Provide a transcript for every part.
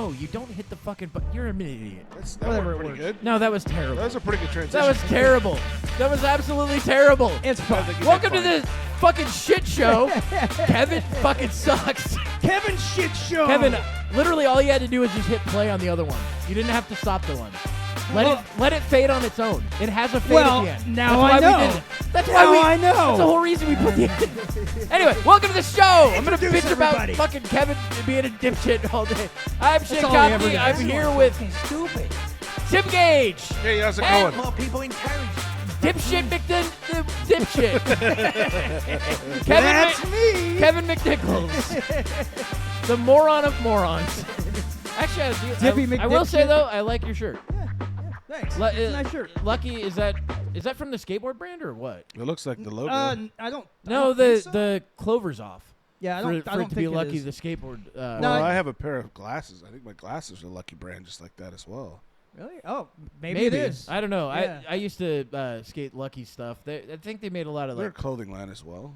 No, you don't hit the fucking button. You're an idiot. That worked pretty good. No, that was terrible. That was a pretty good transition. That was terrible. That was absolutely terrible. It's fun. Welcome to this fucking shit show. Kevin fucking sucks. Kevin shit show. Kevin, literally all you had to do was just hit play on the other one. You didn't have to stop the one. Let it fade on its own. It has a fade at the end. Now I know. That's why I know. That's the whole reason we put the Anyway, welcome to the show. I'm going to bitch about fucking Kevin being a dipshit all day. I'm Shit Copy. I'm here with Stupid. Tim Gage. Hey, how's it And going? More people encourage. Dipshit dipshit. That's me. Kevin McNichols. The moron of morons. Actually, I will say, though, I like your shirt. Thanks. Nice shirt. Lucky, is that from the skateboard brand or what? It looks like the logo. I don't. No, the clover's off. Yeah, I For don't it think to be Lucky, is. the skateboard. Well, I have a pair of glasses. I think my glasses are Lucky brand just like that as well. Really? Oh, maybe it is. I don't know. Yeah. I used to skate Lucky stuff. I think they made a lot of They're a like. clothing line as well.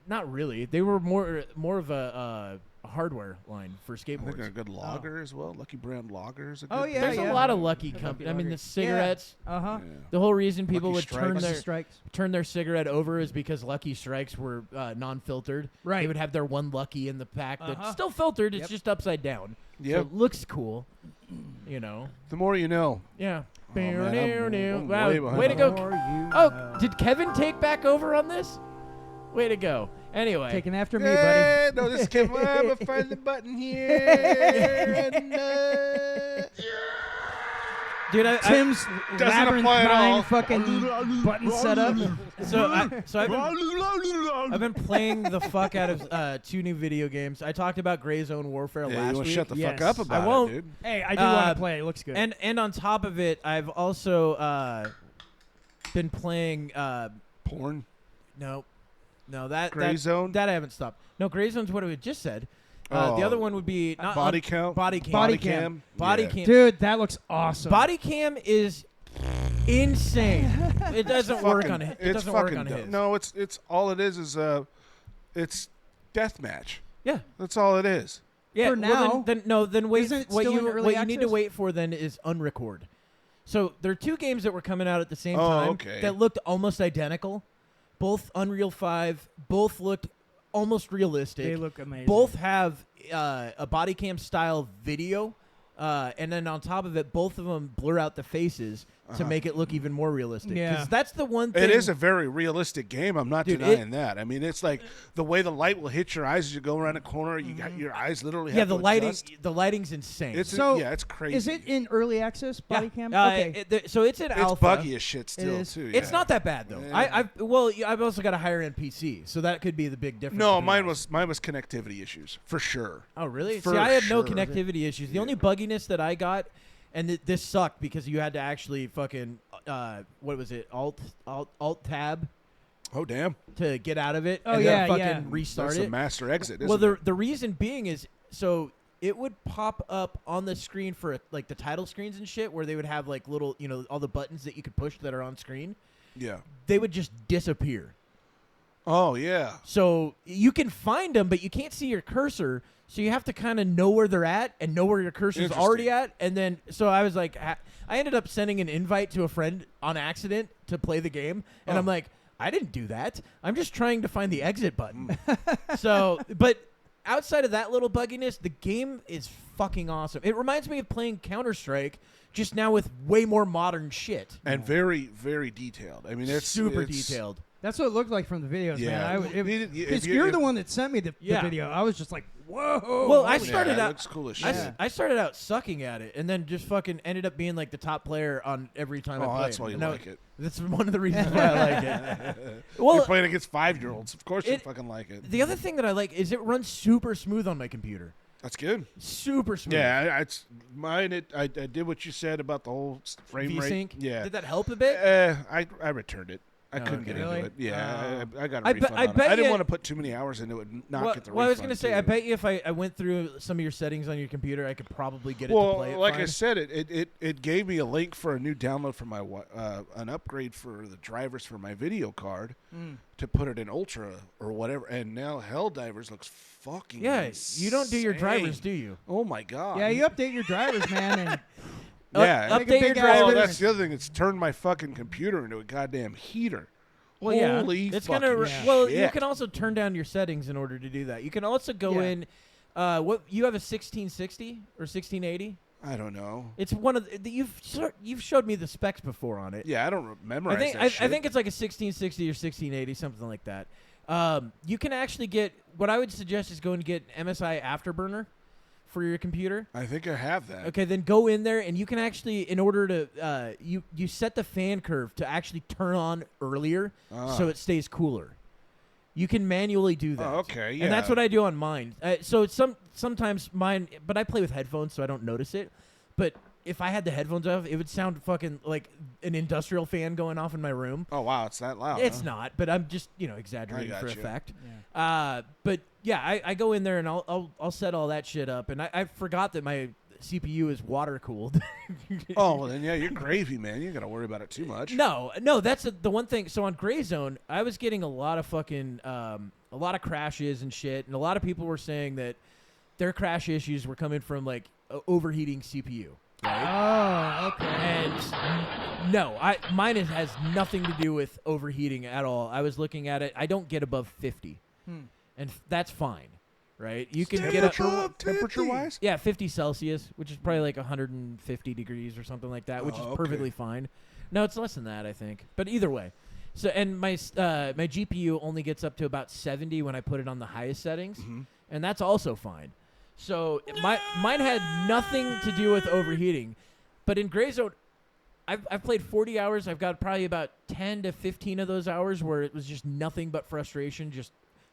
Not really. They were more of a hardware line for I think they're a skateboards. good lager as well. Lucky brand lagers. Oh, yeah, There's a lot of Lucky companies. I mean, the cigarettes. Uh-huh. Yeah. The whole reason people Lucky would Strikes. turn their cigarette over is because Lucky Strikes were non-filtered. Right. They would have their one Lucky in the pack that's Uh-huh. still filtered. It's Yep. just upside down. Yep. So it looks cool. You know. The more you know. Yeah. Oh, man, I'm Wow. way behind Way to on go. that. Oh, did Kevin take back over on this? Way to go. Anyway. Taking after me, buddy. Hey, no, this kid. I'm gonna find the button here. And, Dude, Tim's Doesn't labyrinth apply at all. fucking button setup. I've been playing the fuck out of 2 new video games. I talked about Gray Zone Warfare yeah, last you want week. to shut the fuck Yes. up about I won't. it, dude. Hey, I do want to play. It looks good. And on top of it, I've also been playing Porn. no, Gray Zone? That I haven't stopped. No, Gray Zone's what we just said. The other one would be not Body count. Body cam. Body cam. Body Yeah. cam. Dude, that looks awesome. Body cam is insane. It doesn't work Fucking- on it. It it's doesn't work fucking on dumb. his. No, it's all it is it's deathmatch. Yeah. That's all it is. Yeah. For now. Then wait. Isn't it What still you in early need to access? wait for then is unrecord. So there are 2 games that were coming out at the same Oh, time okay. that looked almost identical. Both Unreal 5. Both looked almost realistic. They look amazing. Both have a body cam style video, and then on top of it, both of them blur out the faces to make it look even more realistic. Yeah. 'Cause that's the one thing. It is a very realistic game. I'm not Dude, denying that. I mean, it's like the way the light will hit your eyes as you go around a corner. You got your eyes literally. yeah, have the to lighting. adjust. The lighting's insane. It's So, yeah, it's crazy. Is it in early access, body yeah. cam? Okay. So it's in It's alpha. buggy as shit still is. too. It's yeah. not that bad though. Yeah. I've also got a higher end PC, so that could be the big difference. No, between mine us. was connectivity issues for sure. Oh really? For See, I had no sure. connectivity issues. The only bugginess that I got, and this sucked because you had to actually fucking what was it? Alt tab Oh damn! to get out of it. Oh, and yeah, then fucking yeah. restart That's it. a master exit. Isn't Well, it? the reason being is so it would pop up on the screen for like the title screens and shit, where they would have like little, all the buttons that you could push that are on screen. Yeah. They would just disappear. Oh yeah. So you can find them, but you can't see your cursor. So you have to kind of know where they're at and know where your cursor's already at. And then, so I was like, I ended up sending an invite to a friend on accident to play the game. And Oh. I'm like, I didn't do that. I'm just trying to find the exit button. So, but outside of that little bugginess, the game is fucking awesome. It reminds me of playing Counter-Strike, just now with way more modern shit. And very, very detailed. I mean, it's super it's- detailed. That's what it looked like from the videos, Yeah. man. If Because you- you're if- the one that sent me the Yeah. video. I was just like, whoa. Well, I holy started yeah, it out. looks cool as I, shit. s- I started out sucking at it, and then just fucking ended up being like the top player on every time I Oh, played. that's why you And that- like it. That's one of the reasons why I like it. You're Well, playing against 5-year-olds. Of course you it- fucking like it. the other thing that I like is it runs super smooth on my computer. That's good. Super smooth. Yeah, it's mine. I did what you said about the whole frame rate. VSync. Yeah. Did that help a bit? I returned it. I couldn't get Really? into it. Yeah, I got a I refund bet- I on it. bet I didn't you- want to put too many hours into it and not get the refund. I was gonna say, I too. bet you if I went through some of your settings on your computer, I could probably get it to Well, play it like fine. I said, it gave me a link for a new download for my an upgrade for the drivers for my video card to put it in Ultra or whatever. And now Helldivers looks fucking You don't do your drivers, insane. do you? Oh my god! Yeah, you update your drivers, man, and Yeah, Make a update your big ass well, drivers. that's the other thing. It's turned my fucking computer into a goddamn heater. Well, yeah, Holy it's fucking gonna. shit. Well, you can also turn down your settings in order to do that. You can also go Yeah. in. What you have a 1660 or 1680? I don't know. It's one of the, you've showed me the specs before on it. Yeah, I don't remember. I think I think it's like a 1660 or 1680, something like that. You can actually get. What I would suggest is going to get MSI Afterburner for your computer. I think I have that. Okay, then go in there and you can actually, in order to, you set the fan curve to actually turn on earlier so it stays cooler. You can manually do that. Oh, okay, yeah. And that's what I do on mine. So it's sometimes mine, but I play with headphones, so I don't notice it. But if I had the headphones off, it would sound fucking like an industrial fan going off in my room. Oh wow, it's that loud. It's huh? not, but I'm just exaggerating I for got you. effect. yeah. But yeah, I go in there and I'll set all that shit up, and I forgot that my CPU is water cooled. Oh well, then yeah, you're gravy, man. You ain't gotta worry about it too much. No, that's the one thing. So on Gray Zone, I was getting a lot of fucking a lot of crashes and shit, and a lot of people were saying that their crash issues were coming from like overheating CPU. Right? Oh, okay. And no, mine has nothing to do with overheating at all. I was looking at it. I don't get above 50, and that's fine, right? You can get temperature wise. yeah, 50 Celsius, which is probably like 150 degrees or something like that, which is okay. perfectly fine. No, it's less than that, I think. But either way. So, and my my GPU only gets up to about 70 when I put it on the highest settings, and that's also fine. So mine had nothing to do with overheating. But in Gray Zone, I've played 40 hours. I've got probably about 10 to 15 of those hours where it was just nothing but frustration, just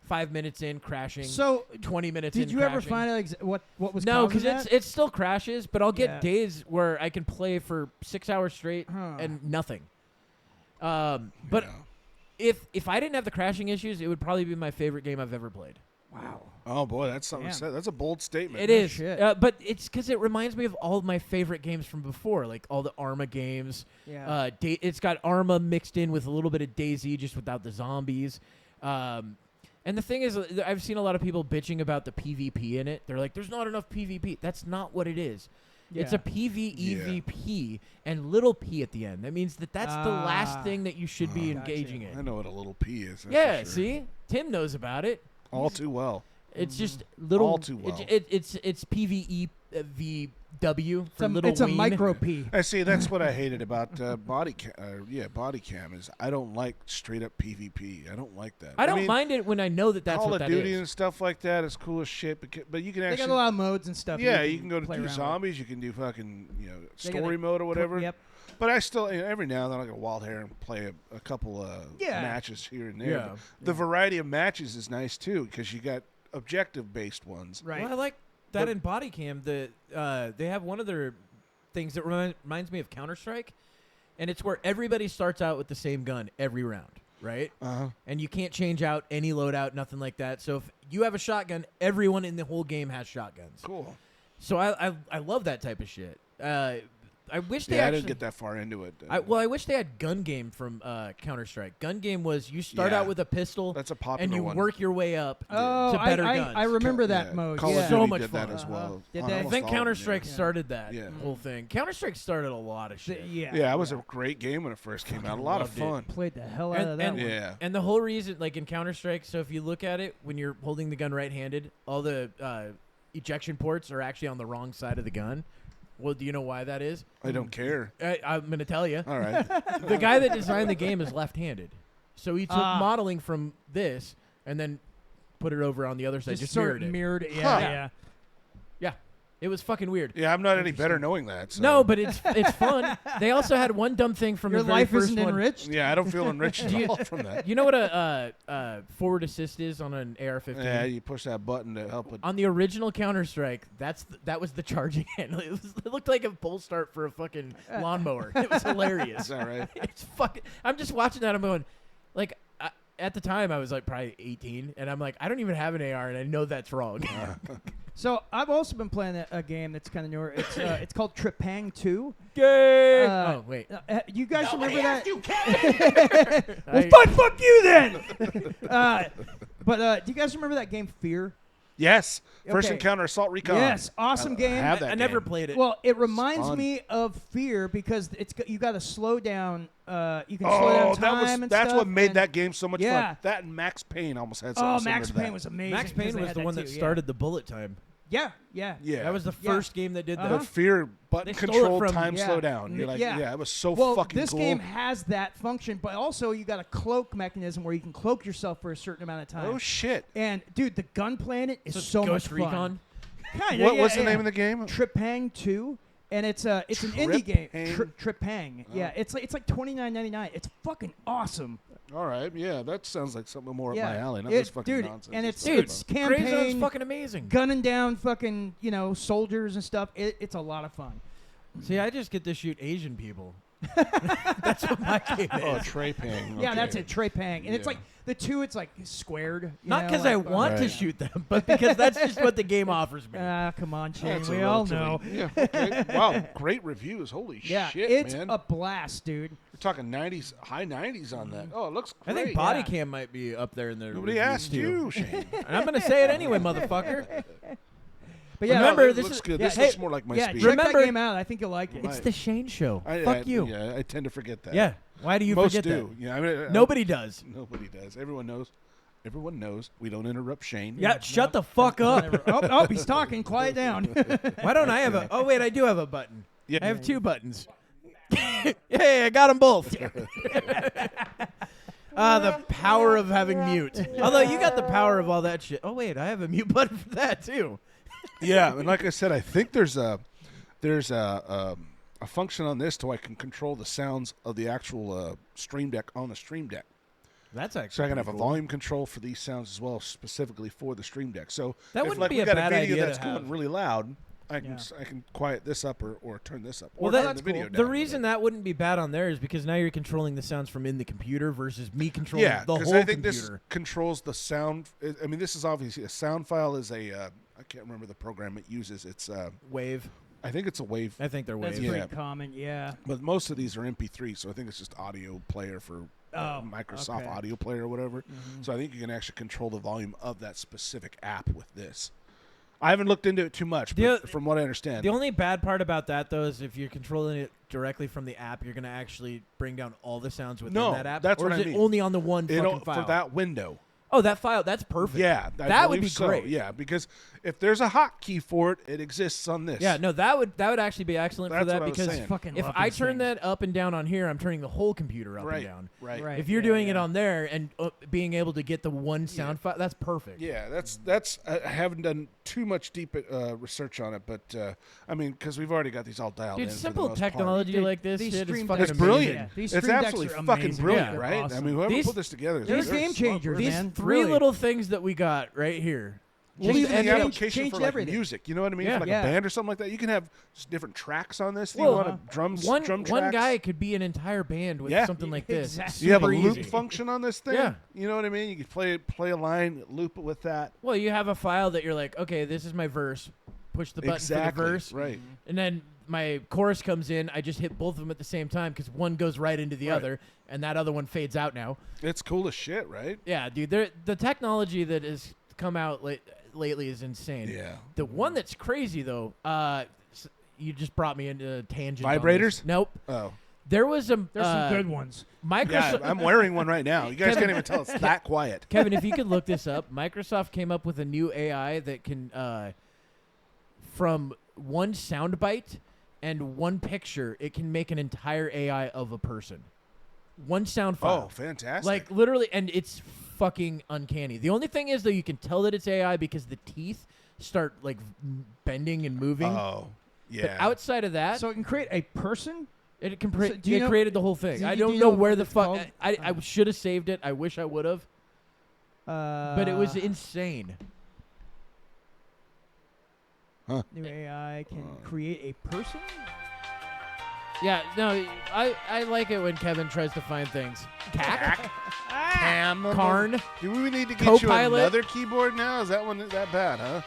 5 minutes in, crashing. So 20 minutes in, did you crashing. ever find out what was No, causing because that? it still crashes, but I'll get Yeah. days where I can play for 6 hours straight Huh. and nothing. But if I didn't have the crashing issues, it would probably be my favorite game I've ever played. Wow. Oh boy, that's something. Damn. That's a bold statement. It is, shit. but it's because it reminds me of all of my favorite games from before, like all the Arma games. Yeah. It's got Arma mixed in with a little bit of DayZ, just without the zombies. And the thing is, I've seen a lot of people bitching about the PvP in it. They're like, "There's not enough PvP." That's not what it is. It's a PvEVP and little p at the end. That means that's the last thing that you should be Gotcha. engaging I in. know what a little P is. that's Yeah, for sure. see, Tim knows about it. all too well. It's just little. All too well. It's PvEVW for little. It's a ween. micro P. I see. That's what I hated about body cam is I don't like straight up PvP. I don't like that. I don't mean, mind it when I know that that's Call what of that Duty is. and stuff like that is cool as shit. But you can They actually. got a lot of modes and stuff. Yeah, you can go to play do around with. zombies. You can do fucking They got story mode or whatever. Yep. But I still every now and then I get wild hair and play a couple Yeah. matches here and there. Yeah. But the variety of matches is nice too because you got objective based ones. Right. Well, I like that But- in Body Cam. They have one of their things that reminds me of Counter-Strike, and it's where everybody starts out with the same gun every round, right? Uh-huh. And you can't change out any loadout, nothing like that. So if you have a shotgun, everyone in the whole game has shotguns. Cool. So I love that type of shit. I wish they Yeah, I actually. didn't get that far into it. I wish they had Gun Game from Counter-Strike. Gun Game was you start Yeah. out with a pistol That's a popular and you one. work your way up Oh, to better I guns. remember that mode. Call yeah. of Duty So much did fun. that as well. Did On they? I almost think all of them, Counter-Strike yeah. started that Yeah. whole thing. Counter-Strike started a lot of shit. Yeah, it was a great game when it first came out. A lot of loved it. fun. Played the hell out of And, that and, one. Yeah. and the whole reason, like in Counter-Strike, so if you look at it, when you're holding the gun right-handed, all the ejection ports are actually on the wrong side of the gun. Well, do you know why that is? I don't care. I'm going to tell you. All right. The guy that designed the game is left-handed. So he took Ah. modeling from this and then put it over on the other side. Just sort mirrored of it. mirrored it. Yeah, Huh. yeah. Yeah. It was fucking weird. Yeah, I'm not any better knowing that. So. No, but it's fun. They also had one dumb thing from Your the very life first isn't one. enriched. Yeah, I don't feel enriched at all from that. You know what a forward assist is on an AR-15? Yeah, you push that button to help it. On the original Counter-Strike, that was the charging handle. It looked like a pull start for a fucking lawnmower. It was hilarious. Is that right? It's fucking. I'm just watching that. I'm going, like at the time I was like probably 18, and I'm like, I don't even have an AR, and I know that's wrong. So I've also been playing a game that's kind of newer. It's called Trepang 2. Yay! Oh wait, You guys remember that? Well, fuck you then. But do you guys remember that game Fear? Yes. First Okay. Encounter Assault Recon. Yes, awesome game. have that I never game. played it. Well, it reminds fun. me of Fear because you got to slow down. You can slow down time and that's stuff. what made and- that game so much Yeah. fun. That and Max Payne almost had something Oh, similar Max to that. Payne was amazing. Max 'cause Payne they was had the that one too, that started the bullet time. Yeah. Yeah. That was the Yeah. first game that did that. The Fear button They stole it control from- time yeah. slow down. You're like, Yeah. yeah, it was so Well, fucking this cool. game has that function, but also you got a cloak mechanism where you can cloak yourself for a certain amount of time. Oh shit. And dude, the gunplay in it is So it's so Ghost much Recon? fun. Kinda, What yeah, was the yeah. name of the game? Trepang 2, and it's an indie game. Trepang? Trepang. Oh. Yeah, it's like $29.99. It's fucking awesome. All right, yeah, that sounds like something more Yeah. up my alley. Not It- this fucking dude, nonsense. and This Dude, stuff. campaign, Grey Zone's fucking amazing. gunning down fucking soldiers and stuff. It's a lot of fun. See, I just get to shoot Asian people. That's what my game Oh, is. Trey Pang. Yeah, okay. that's it. Trepang, and it's Yeah. like the two. It's like squared. Not because I want to Right. shoot them, but because that's just what the game offers me. Come on, Shane. That's a We all know. relatively- Yeah. Okay. Wow. Great reviews. Holy Yeah, shit, it's man. a blast, dude. We're talking 90s, high 90s on that. Oh, it looks I great. think body Yeah. cam might be up there in the Nobody reviews, asked too. you, Shane. And I'm going to say it anyway, motherfucker. But yeah, Remember, it this looks is- good. yeah, This hey, looks more like my yeah, speed. check Remember- that game out. I think you'll like it. It's the Shane Show. I Fuck you. Yeah, I tend to forget that. Yeah. Why do you Most forget do. that? Yeah, I mean, Nobody does. Nobody does. Everyone knows. Everyone knows we don't interrupt Shane. Yeah, shut the fuck up. Oh, he's talking. Quiet down. Why don't I have a... Oh, wait, I do have a button. Yeah. I have two buttons. Hey, I got them both. The power of having mute. Although you got the power of all that shit. Oh, wait, I have a mute button for that, too. Yeah, and like I said, I think there's a function on this to where I can control the sounds of the actual Stream Deck on the Stream Deck. That's actually So I can have pretty a cool. volume control for these sounds as well, specifically for the Stream Deck. So That if wouldn't like be we a got bad a video idea to that's going have. really loud, I can Yeah. I can quiet this up or turn this up. Well, or that- turn that's the video cool. down. The reason that wouldn't be bad on there is because now you're controlling the sounds from in the computer versus me controlling yeah, the because whole I think computer. this controls the sound. I mean, this is obviously a sound file is a I can't remember the program it uses. It's Wave. I think it's a wave, I think they're That's wave. Yeah. pretty common. Yeah. but most of these are MP3, so I think it's just audio player for Microsoft okay. Audio Player or whatever. Mm-hmm. So I think you can actually control the volume of that specific app with this. I haven't looked into it too much, but from what I understand, The only bad part about that, though, is if you're controlling it directly from the app, you're going to actually bring down all the sounds within No, that app. that's or what is I it mean. only on the one fucking it'll, file? for that window. Oh, that file, that's perfect. Yeah, I that would believe be so. great. Yeah, because if there's a hotkey for it, it exists on this. Yeah, no, that would actually be excellent for That's that what I was because saying. Fucking if love I these turn things. that up and down on here, I'm turning the whole computer up right, and down. right. Right. If you're Yeah, doing it yeah. on there and being able to get the one sound file, that's perfect. Yeah, that's. I haven't done too much deep research on it, but I mean, because we've already got these all dialed in. Dude, for the simple most part. technology Dude, like this these shit is Stream fucking It's Decks- amazing. brilliant. Yeah, these It's Stream Decks absolutely are fucking amazing. brilliant, Yeah, they're right? I awesome. mean, whoever These- put this together, they're they're game smart changers, person. These man. three Really. little things that we got right here. Well, Just even the ended up- application changed for like everything. music, you know what I mean? Yeah. For like Yeah. a band or something like that, you can have different tracks on this. Well, you want a drum one tracks. guy could be an entire band with Yeah. something like this. Exactly. You have a Super loop easy. function on this thing. Yeah. You know what I mean? You can play a line, loop it with that. Well, you have a file that you're like, okay, this is my verse. Push the button Exactly. for the verse, Right. and then my chorus comes in. I just hit both of them at the same time because one goes right into the Right. other, and that other one fades out now. It's cool as shit, right? Yeah, dude, the technology that has come out lately is insane. Yeah. The one that's crazy though, you just brought me into a tangent. on Vibrators? this. Nope. Oh. There was a There's some good ones. Microsoft. Yeah, I'm wearing one right now. You guys can't even tell it's that quiet. Kevin, if you could look this up, Microsoft came up with a new AI that can, from one soundbite and one picture, it can make an entire AI of a person. One sound file. Oh, fantastic. Like literally, and it's fucking uncanny. The only thing is, though, you can tell that it's AI because the teeth start like bending and moving. Oh, But yeah. outside of that, So it can create a person. it can so do you know- created the whole thing. do I you- don't do you know know where what the it's fuck. called? I should have saved it. I wish I would have. But it was insane. New AI can create a person. Yeah, no, I like it when Kevin tries to find things. Cack? Ham. Karn? Do we need to get Copilot? you another keyboard now? Is that one that bad, huh?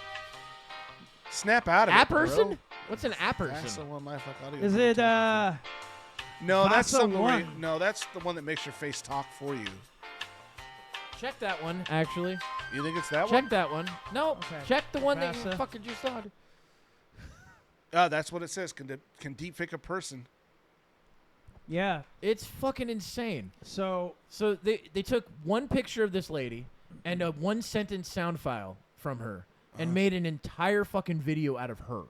Snap out of it, Apperson? bro. What's an Apperson? Is it No, that's something where VASA-1? no, that's the one that makes your face talk for you. Check that one, actually. You think it's that Check one? that one. No, Okay. check the one that you VASA. fucking just saw. That's what it says. Can deepfake a person. Yeah. It's fucking insane. So So they took one picture of this lady and a one-sentence sound file from her and made an entire fucking video out of her.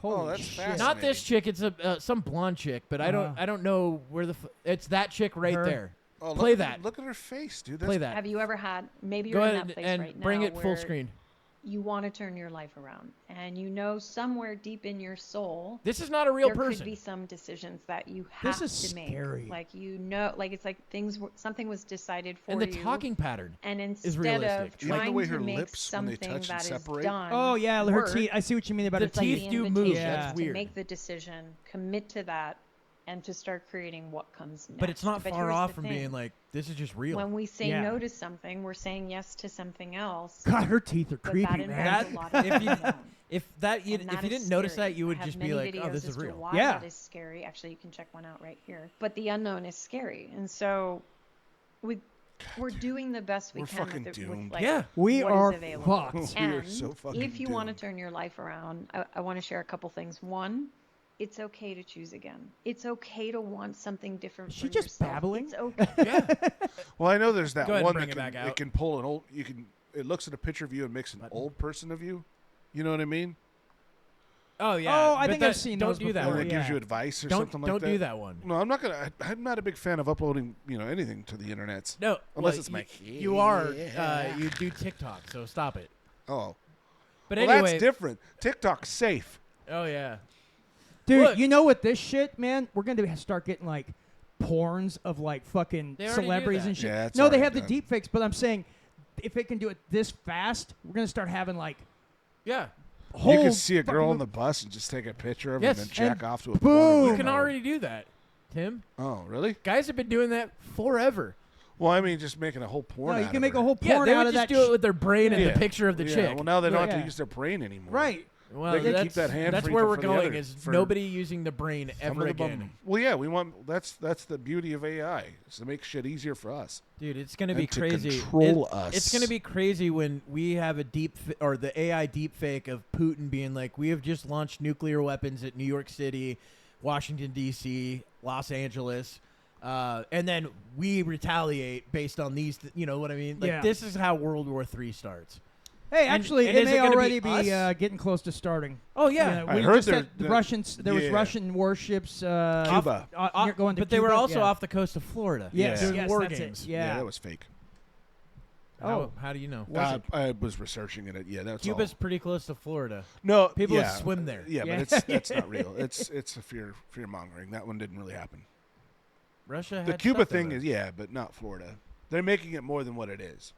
holy that's shit. fascinating. Not this chick. It's some blonde chick, but I don't know where it's that chick right Her? there. Oh, Play look, that. Look at her face, dude. Play that. Have you ever had, maybe Go you're in ahead that place and right now bring it full where screen. you want to turn your life around, and you know somewhere deep in your soul This is not a real there person. could be some decisions that you have This is to make. scary. Like like it's like something was decided for And the you. talking pattern. And is instead realistic. of You like the trying way to her make lips, when they something touch and that is separate? done, Oh yeah, her work, teeth. I see what you mean about The her it's like teeth. teeth the do move. invitation That's to weird. make the decision, commit to that, and to start creating what comes next. But it's not far here's off the from thing. being like, this is just real. When we say Yeah. no to something, we're saying yes to something else. God, her teeth are But creepy, that man. involves a lot of if you- unknown. if that you, And if that you is didn't notice scary. that, you would I have just be many like, oh, videos this as is to real. why Yeah. that is scary. Actually, you can check one out right here. But the unknown is scary, and so we're doing the best we We're can fucking with, doomed. like, Yeah. We what is are available. fucked. We are And so fucking if you want to doomed. turn your life around, I want to share a couple things. One, it's okay to choose again. It's okay to want something different. Is she for just yourself. babbling? It's okay. Yeah. Well, I know there's that Go ahead and one bring that it back can, out. it can pull an old. You can. It looks at a picture of you and makes an old person of you. You know what I mean? Oh yeah. Oh, I but think that- I've seen Don't those do that before, And one. it gives yeah. you advice or Don't something like that. do that one. No, I'm not gonna. I'm not a big fan of uploading. Anything to the internets. No, Unless well, it's my you are. kid. You do TikTok, so stop it. Oh, But well, anyway. that's different. TikTok's safe. Oh yeah. Dude, Look. you know what this shit, man? We're going to start getting like porns of like fucking They already do celebrities that. and shit. Yeah, it's No, they already have done. the deep fakes, but I'm saying if it can do it this fast, we're going to start having like Yeah. whole You can see a girl fucking- on the bus and just take a picture of Yes, her and then jack and off to a boom. porn You of can her. already do that, Tim. Oh, really? Guys have been doing that forever. Well, I mean, just making a whole porn. No, you out can of make her. a whole Yeah, porn they out would of just that. do it with their brain and Yeah. the picture of the Yeah, chick. Well, now they don't have Yeah. to use their brain anymore. Right. Well, They can keep that's, that hand that's free where for we're the going. other- Is for nobody using the brain Some ever of the again, bum- Well, yeah, we want. That's the beauty of AI. Is to make shit easier for us. dude. It's gonna be And to crazy. control us. It's gonna be crazy when we have a or the AI deep fake of Putin being like, we have just launched nuclear weapons at New York City, Washington D.C., Los Angeles. And then we retaliate based on these, you know what I mean? Like, Yeah. this is how World War III starts. Hey, And- actually, and it is may it gonna already be be us? getting close to starting. Oh, yeah. I we heard just there- had the that- Russians. There was yeah. Russian warships. Cuba. Going to but they were Cuba, also yeah. off the coast of Florida. Yes, doing yes, war that's it. games. Yeah. that was fake. How do you know? I was researching it. Yeah, that's Cuba's all. pretty close to Florida. No, People yeah, swim there. Yeah, Yeah. but that's not real. It's a fear mongering. That one didn't really happen. Russia had The Cuba stuff thing there. is but not Florida. They're making it more than what it is.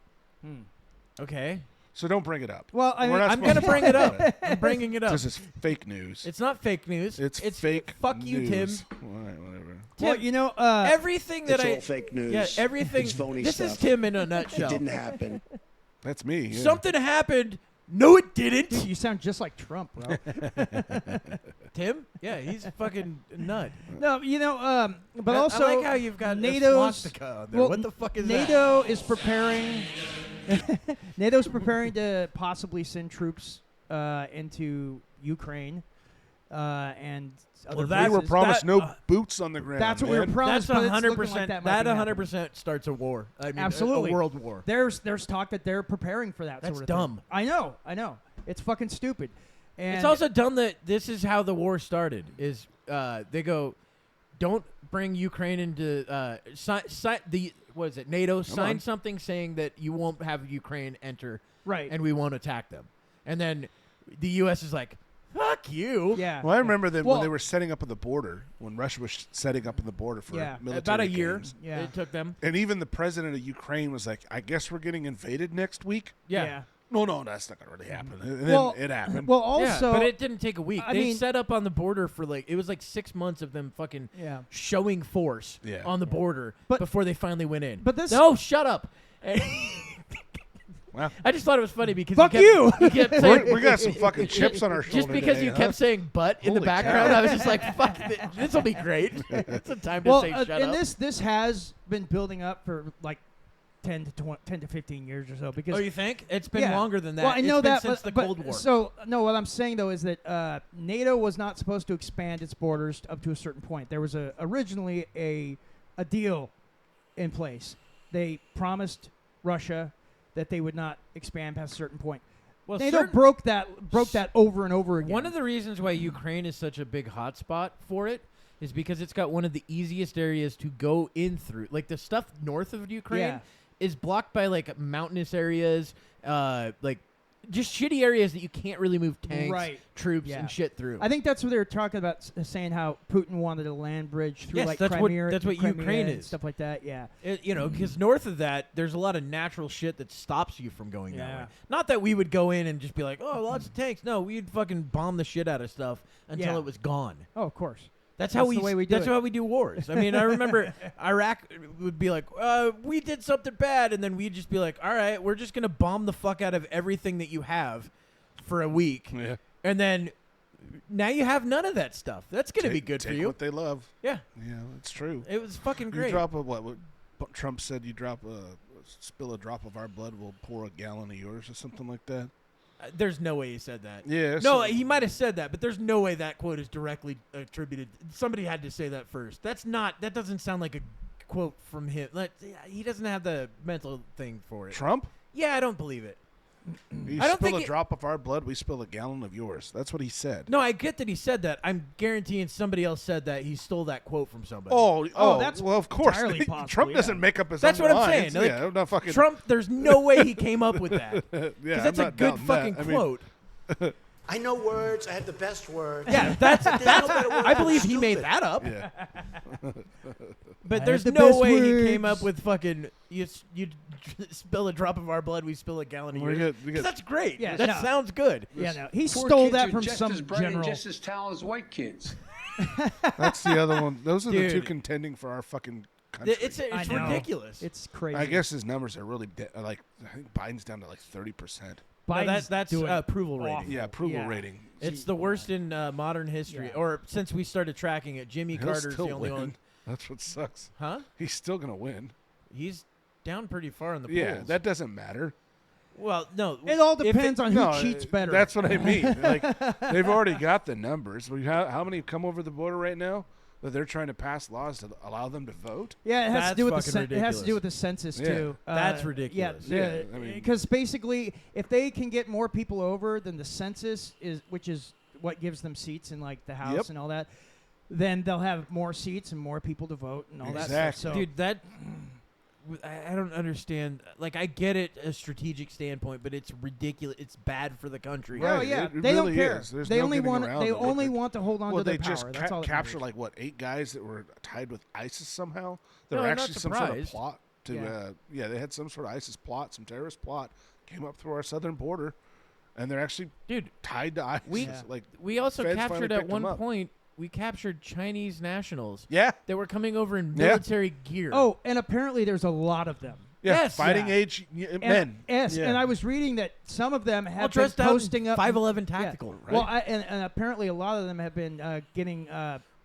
Okay. So don't bring it up. Well, I We're mean, not I'm supposed gonna to bring talk it up. about I'm bringing it up. This is fake news. It's not fake news. It's fake. Fuck you, Tim. news. All right, whatever. well, Tim, you know, everything that It's I all fake news. yeah, everything. It's phony this is stuff. Tim in a It nutshell. didn't happen. That's me. Yeah. Something happened. No, it didn't. dude, you sound just like Trump, bro. Tim? Yeah, he's a fucking nut. No, you know, but I also like how you've got NATO's a swastika on there. well, What the fuck is that? NATO is preparing. NATO's preparing to possibly send troops into Ukraine and other Well, We that's- were places. promised that- no boots on the ground. That's what we were man. promised. That's but it's looking 100%. like that That might be happening. 100% starts a war. I mean, Absolutely. a world war. There's talk that they're preparing for that. That's sort of dumb. Thing. I know. It's fucking stupid. And It's also dumb that this is how the war started. Is they go, don't bring Ukraine into what is it? NATO sign on. something saying that you won't have Ukraine enter, right. and we won't attack them. And then the U.S. is like, fuck you. yeah. Well, I remember them Well- when they were setting up at the border, when Russia was setting up in the border for Yeah. military About a year games. Yeah. it took them. And even the president of Ukraine was like, I guess we're getting invaded next week. Yeah. No, that's not gonna really happen. And Well, then it happened. Well, Yeah, also, but it didn't take a week. I They mean- set up on the border for it was like 6 months of them fucking showing force Yeah. on the border But- before they finally went in. but this- No, shut up. Well, I just thought it was funny because Fuck you kept saying, we got some fucking chips on our shoulder just because today, you huh? kept saying "but" in the Holy background, cow. I was just like, "Fuck, this will be great." It's a time to well, say "shut and up." this has been building up for like 10 to 15 years or so. Because Oh, you think it's been Yeah. longer than that? Well, I know it's been that since the but Cold War. So no, what I'm saying though is that NATO was not supposed to expand its borders up to a certain point. There was originally a deal in place. They promised Russia that they would not expand past a certain point. Well, NATO broke that over and over again. one of the reasons why Ukraine is such a big hotspot for it is because it's got one of the easiest areas to go in through. Like the stuff north of Ukraine is blocked by like mountainous areas, like just shitty areas that you can't really move tanks, troops, and shit through. I think that's what they were talking about, saying how Putin wanted a land bridge through Yes, like that's Crimea. what Crimea Ukraine and is. stuff like that. Yeah. Because north of that, there's a lot of natural shit that stops you from going that Yeah. way. Not that we would go in and just be like, oh, lots of tanks. No, we'd fucking bomb the shit out of stuff until Yeah. it was gone. Oh, of course. That's how That's the way we do That's it. how we do wars. I mean, I remember Iraq would be like, we did something bad, and then we'd just be like, all right, we're just gonna bomb the fuck out of everything that you have for a week, Yeah. and then now you have none of that stuff. That's gonna be Take- good for take you. what they love. Yeah, Yeah, it's true. it was fucking You great. drop what Trump said. You spill a drop of our blood, we'll pour a gallon of yours, or something like that. There's no way he said that. Yeah. No, he might have said that, but there's no way that quote is directly attributed. Somebody had to say that first. That doesn't sound like a quote from him. He doesn't have the mental thing for it. Trump. Yeah, I don't believe it. You I don't spill think a drop of our blood, we spill a gallon of yours. That's what he said. No, I get that he said that. I'm guaranteeing somebody else said that. He stole that quote from somebody. Oh, that's well, of course. entirely possible, Trump yeah. doesn't make up his That's own what I'm lines. saying. Yeah, I'm not fucking Trump, there's no way he came up with that. Yeah, Because that's I'm a not good doubting fucking that. I mean, quote. I know words. I have the best words. Yeah, that's no better word I than believe he made stupid. that up. Yeah. But I there's have the no best way he came words. up with fucking you spill a drop of our blood, we spill a gallon of We yours. get- 'Cause that's great. Yeah, that no. sounds good. Yeah, no, he Poor stole kids that are from just some as bright and general. just as talented as white kids. That's the other one. Those are the two Dude. contending for our fucking country. It's I know. ridiculous. It's crazy. I guess his numbers are really like I think Biden's down to like 30%. No, Biden's that's doing approval awful. rating. Yeah, approval Yeah. rating. It's the worst in modern history, Yeah. or since we started tracking it. Jimmy He'll Carter's still the only win. one. That's what sucks. Huh? He's still gonna win. He's down pretty far in the Yeah, polls. that doesn't matter. Well, no. It all if depends on who No, cheats better. That's what I mean. Like they've already got the numbers. How many come over the border right now that they're trying to pass laws to allow them to vote? Yeah, it has to That's do with the fucking it has to do ridiculous. with the census Yeah. too. That's ridiculous. Yeah, I mean- because basically, if they can get more people over than the census which is what gives them seats in like the House Yep. and all that, then they'll have more seats and more people to vote and all that stuff. So, Dude, I don't understand. Like, I get it, a strategic standpoint, but it's ridiculous. It's bad for the country. Right. oh yeah, it they really don't care. is. There's They no only getting want around they it. only want to hold on Well, to their they power. just That's all that captured matters. like what 8 guys that were tied with ISIS somehow. There No, were I'm not actually some sort of surprised. plot to they had some sort of ISIS plot, some terrorist plot came up through our southern border, and they're actually Dude, tied to ISIS. we Like we also Feds finally captured at picked them one up. point. We captured Chinese nationals yeah, that were coming over in Yeah. military gear. Oh, and apparently there's a lot of them. yeah, Yes. fighting Yeah. age And, men. Yes, Yeah. and I was reading that some of them all have been dressed out posting in up 511 Yeah. tactical. Right? Well, and apparently a lot of them have been getting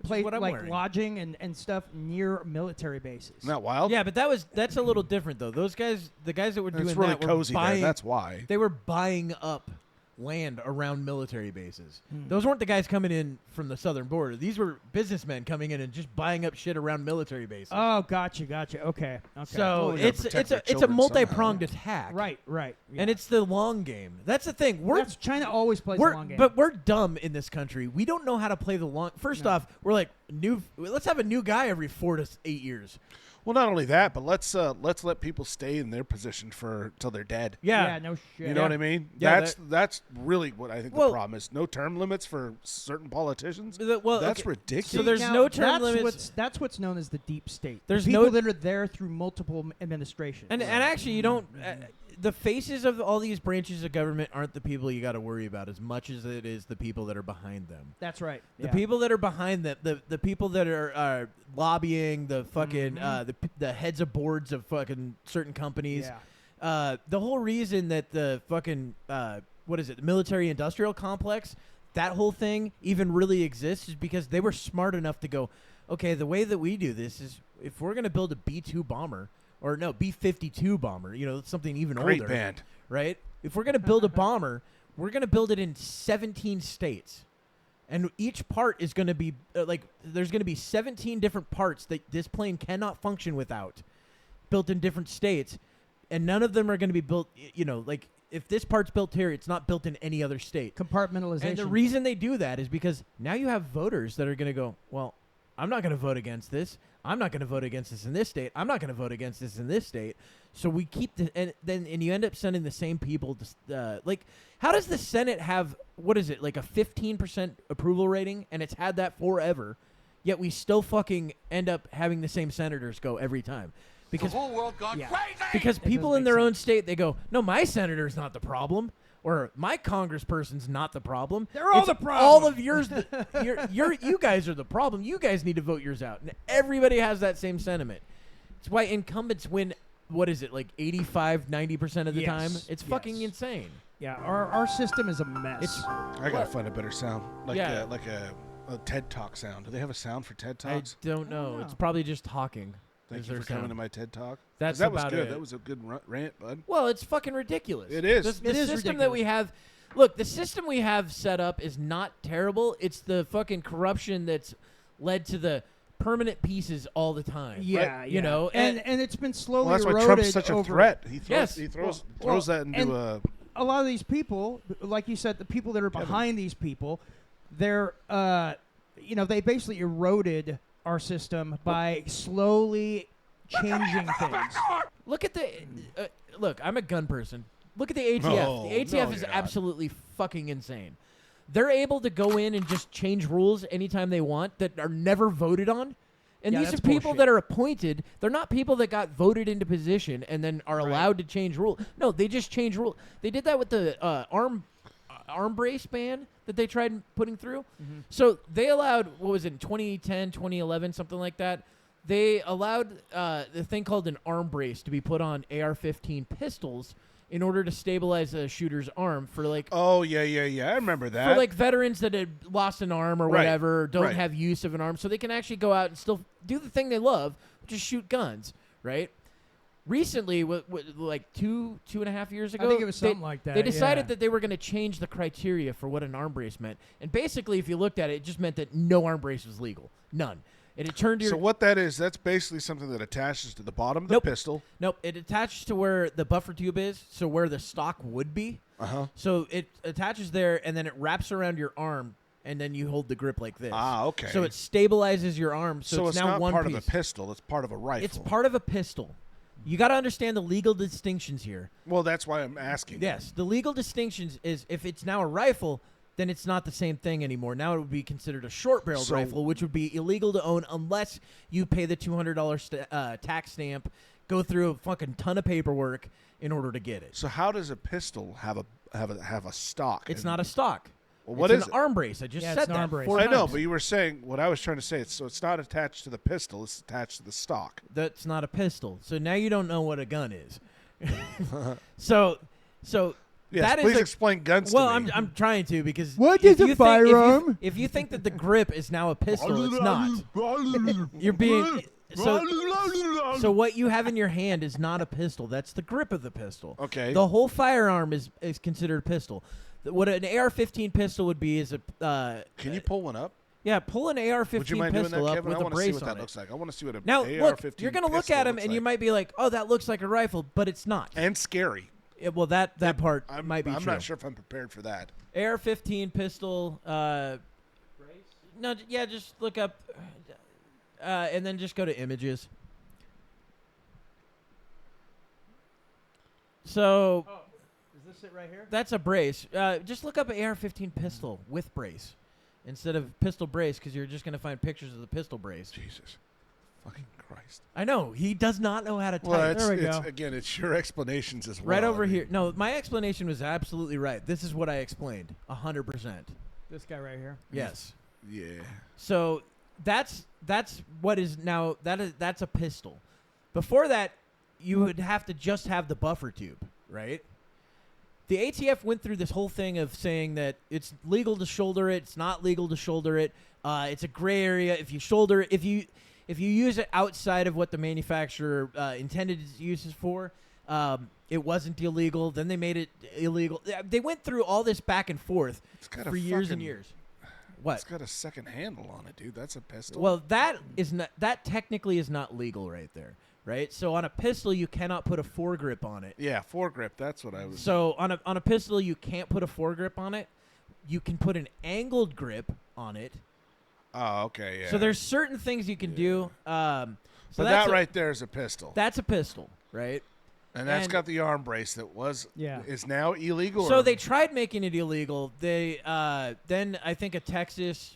play, what I'm like wearing. lodging and stuff near military bases. Isn't that wild? yeah, but that's a little different though. Those guys, the guys that were doing it's really that, were cozy buying. there. That's why. They were buying up land around military bases. Hmm. Those weren't the guys coming in from the southern border. These were businessmen coming in and just buying up shit around military bases. Oh, gotcha. Okay. So Well, we gotta it's protect our a children multi-pronged somehow. attack. right. Yeah. And it's the long game. That's the thing. China always plays the long game. But we're dumb in this country. We don't know how to play the long. First off, we're like let's have a new guy every 4 to 8 years. Well, not only that, but let's let people stay in their position till they're dead. yeah, no shit. You know what I mean? Yeah, That's really what I think Well- the problem is. No term limits for certain politicians. Well, That's okay. ridiculous. So there's Now, no term that's limits. That's what's known as the deep state. There's people no- that are there through multiple administrations. And actually, you don't. the faces of all these branches of government aren't the people you got to worry about as much as it is the people that are behind them. That's right. The people that are behind them, the people that are lobbying, the fucking the heads of boards of fucking certain companies. Yeah. The whole reason that the fucking what is it, the military industrial complex, that whole thing even really exists is because they were smart enough to go, okay, the way that we do this is if we're gonna build a B-2 bomber. Or no, B-52 bomber. You know, something even older. Great band. Right? If we're going to build a bomber, we're going to build it in 17 states. And each part is going to be, there's going to be 17 different parts that this plane cannot function without, built in different states. And none of them are going to be built, you know, like, if this part's built here, it's not built in any other state. Compartmentalization. And the reason they do that is because now you have voters that are going to go, well, I'm not going to vote against this. I'm not going to vote against this in this state. I'm not going to vote against this in this state. So we keep and you end up sending the same people to like, how does the Senate have, what is it, like a 15% approval rating, and it's had that forever, yet we still fucking end up having the same senators go every time? Because The whole world gone crazy. because It people doesn't in make their own sense. state, they go, no, my senator's not the problem. Or my congressperson's not the problem. They're all It's the problem. All of yours, you guys are the problem. You guys need to vote yours out. And everybody has that same sentiment. It's why incumbents win, what is it, like 85, 90% of the Yes. time? It's fucking Yes. insane. Yeah, our system is a mess. It's I gotta find a better sound, like Yeah. a TED Talk sound. Do they have a sound for TED I Talks? don't know. know. It's probably just talking. Thank is you their for coming sound. to my TED Talk. 'Cause That's that was about good. it. That was a good rant, bud. Well, it's fucking ridiculous. It is. The It is system that we have. Look, the system we have set up is not terrible. It's the fucking corruption that's led to the permanent pieces all the time. yeah, You know, and it's been slowly Well, that's why eroded Trump's such a over. threat. He throws, Yes. he throws Well, that into and a. A lot of these people, like you said, the people that are behind these people, they're, they basically eroded our system by slowly changing things. look at the. Look, I'm a gun person. Look at the ATF. No, the ATF no, is you're not. absolutely fucking insane. They're able to go in and just change rules anytime they want that are never voted on. And Yeah, these are that's people bullshit. that are appointed. They're not people that got voted into position and then are allowed to change rules. No, they just change rules. They did that with the arm brace ban that they tried putting through. Mm-hmm. So they allowed, what was it, in 2010, 2011, something like that. They allowed the thing called an arm brace to be put on AR-15 pistols in order to stabilize a shooter's arm for like Oh yeah. I remember that. for like veterans that had lost an arm or Right, whatever, or don't right. have use of an arm, so they can actually go out and still do the thing they love, which is shoot guns, right? Recently, like 2.5 years ago, think it was something like that, They decided yeah. that they were going to change the criteria for what an arm brace meant, and basically, if you looked at it, it just meant that no arm brace was legal, none. And it turned your So what that is, that's basically something that attaches to the bottom of the Nope. pistol. Nope, it attaches to where the buffer tube is, so where the stock would be. Uh-huh. So it attaches there, and then it wraps around your arm, and then you hold the grip like this. Ah, okay. So it stabilizes your arm, so, it's now not one part piece. of the pistol. It's part of a rifle. It's part of a pistol. You got to understand the legal distinctions here. Well, that's why I'm asking. Yes, the legal distinctions is if it's now a rifle, then it's not the same thing anymore. Now it would be considered a short-barreled So- rifle, which would be illegal to own unless you pay the $200 tax stamp, go through a fucking ton of paperwork in order to get it. So how does a pistol have a stock? It's And- not a stock. Well, what it's is an it? arm brace. I just Yeah, said it's an that arm brace. 4 I know, times. but you were saying what I was trying to say. So it's not attached to the pistol. It's attached to the stock. That's not a pistol. So now you don't know what a gun is. so Yes, that is please a- explain guns Well, to me. I'm trying to because What if is a you think- firearm? If you think that the grip is now a pistol, it's not. You're being so what you have in your hand is not a pistol. That's the grip of the pistol. Okay. The whole firearm is considered a pistol. What an AR-15 pistol would be is a Can you pull one up? yeah, pull an Would you AR-15 mind doing that, pistol up Kevin? with I a want to see brace what that on it. looks like. I want to see what an Now AR-15 look, you're gonna look pistol at him looks and you like. might be like, "Oh, that looks like a rifle," but it's not. And scary. Well, that part I'm might be I'm true. not sure if I'm prepared for that. AR-15 pistol. No, yeah, just look up, and then just go to images. So Is this it right here? that's a brace. Just look up an AR-15 pistol with brace instead of pistol brace because you're just gonna find pictures of the pistol brace. Jesus, fucking Christ. Christ. I know he does not know how to type. Well, There we go. again, it's your explanations as well. Right over I mean, here. No, my explanation was absolutely right. This is what I explained. 100%. This guy right here. Yes. Yeah. So that's what is now that's a pistol. Before that, you would have to just have the buffer tube, right? The ATF went through this whole thing of saying that it's legal to shoulder it, it's not legal to shoulder it. It's a gray area. If you shoulder it, if you use it outside of what the manufacturer intended its uses for, it wasn't illegal. Then they made it illegal. They went through all this back and forth got a for years and fucking- years. What? It's got a second handle on it, dude. That's a pistol. Well, that technically is not legal right there, right? So on a pistol, you cannot put a foregrip on it. yeah, foregrip. That's what I was. So on a pistol, you can't put a foregrip on it. You can put an angled grip on it. Oh, okay, yeah. So there's certain things you can do. So but that right there is a pistol. That's a pistol, right? And that's and- got the arm brace that is now illegal. So or- they tried making it illegal. They then I think a Texas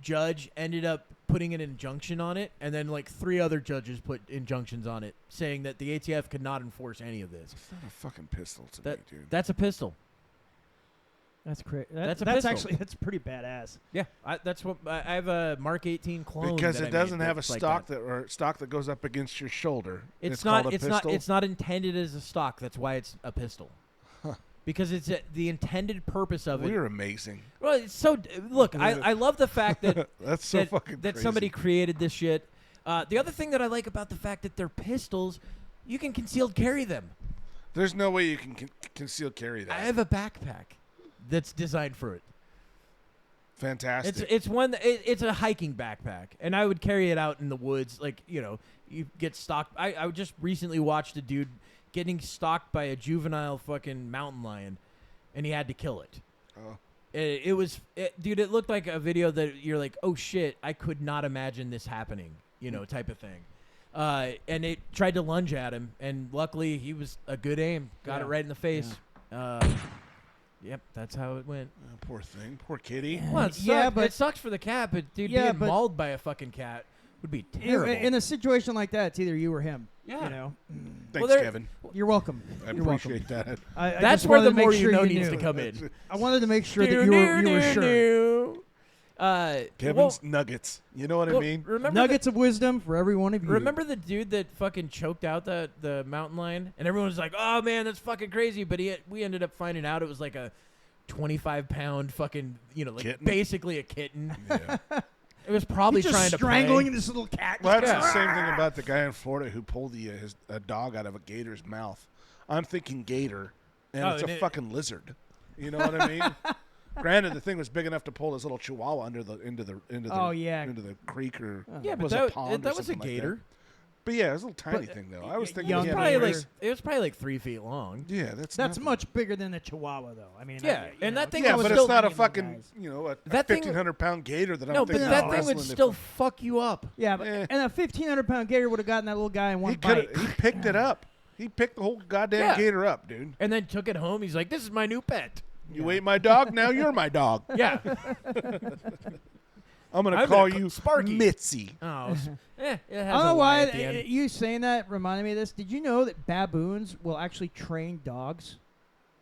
judge ended up putting an injunction on it, and then like 3 other judges put injunctions on it, saying that the ATF could not enforce any of this. It's not a fucking pistol to That me, dude. that's a pistol. That's crazy. That's a that's pistol. actually that's pretty badass. Yeah, that's what I have a Mark 18 clone Because that it I doesn't made have a that's like stock that. or stock that goes up against your shoulder. It's called not. a It's pistol? not. It's not intended as a stock. That's why it's a pistol. Because it's the intended purpose of it. We're amazing. Well, it's so. Look, I love the fact that That's so that, fucking that crazy. somebody created this shit. The other thing that I like about the fact that they're pistols, you can concealed carry them. There's no way you can conceal carry that. I have a backpack that's designed for it. Fantastic. It's one. It's a hiking backpack, and I would carry it out in the woods. Like you get stalked. I just recently watched a dude getting stalked by a juvenile fucking mountain lion, and he had to kill it. Oh. Dude, it looked like a video that you're like, oh shit, I could not imagine this happening, type of thing. And it tried to lunge at him, and luckily he was a good aim, got it right in the face. Yep, that's how it went. Oh, poor thing. Poor kitty. Well, it sucks for the cat, but dude, Yeah, being but- mauled by a fucking cat would be terrible. In a situation like that, it's either you or him. Yeah. You know. Thanks, there- Kevin. You're welcome. I You're welcome. appreciate that. I That's just where wanted the to make more sure you know knew. needs to come in. I wanted to make sure that you were sure. Kevin's nuggets. You know what I mean? Remember Nuggets of wisdom for every one of you. Remember the dude that fucking choked out the mountain lion, and everyone was like, "Oh man, that's fucking crazy." But we ended up finding out it was like a 25-pound fucking, Kitten? basically a kitten. Yeah. It was probably He's just trying to strangling play. this little cat. Well, that's Yeah. the same thing about the guy in Florida who pulled a dog out of a gator's mouth. I'm thinking gator, and Oh, it's and a it- fucking lizard. You know what I mean? Granted, the thing was big enough to pull his little chihuahua into Oh, yeah. into the creek or Yeah, but was a pond or that was a something like gator. that. But yeah, it was a little tiny But, thing though. I was thinking young he It had was a probably race. it was probably like 3 feet long. Yeah, that's nothing. much bigger than the Chihuahua, though. I mean, Yeah, and that thing Yeah, was but still it's not a medium fucking guys. a That thing- 1,500-pound gator that I'm No, but thinking that of thing would wrestling still if- fuck you up. Yeah, but Eh. and a 1,500-pound gator would have gotten that little guy in one He bite. picked it up. He picked the whole goddamn Yeah. gator up, dude. And then took it home. He's like, "This is my new pet." You ate my dog, now you're my dog. Yeah. I'm gonna I'm call gonna you Sparky. Mitzi. Oh, it has I don't a know Y why at the end. you saying that reminded me of this. Did you know that baboons will actually train dogs?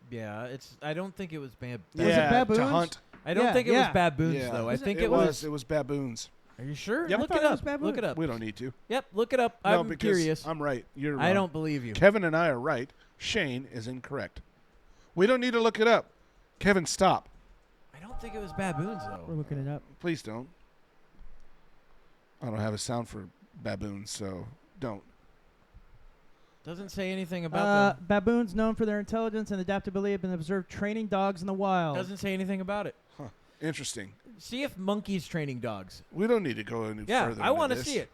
Yeah, I don't think it was Was it Yeah, baboons? to hunt. I don't Yeah, think it was yeah. baboons Yeah. though. I think it it was. was baboons. Are you sure? Yep. Look I it thought it was up. baboon. Look it up. We don't need to. Yep, look it up. No, I'm because curious. I'm right. You're wrong. I don't believe you. Kevin and I are right. Shane is incorrect. We don't need to look it up. Kevin, stop. I don't think it was baboons We're though. looking it up. Please don't. I don't have a sound for baboons, so don't. Doesn't say anything about them. Baboons, known for their intelligence and adaptability, have been observed training dogs in the wild. Doesn't say anything about it. Interesting. See if monkeys training dogs. We don't need to go any Yeah, further. I want to see it.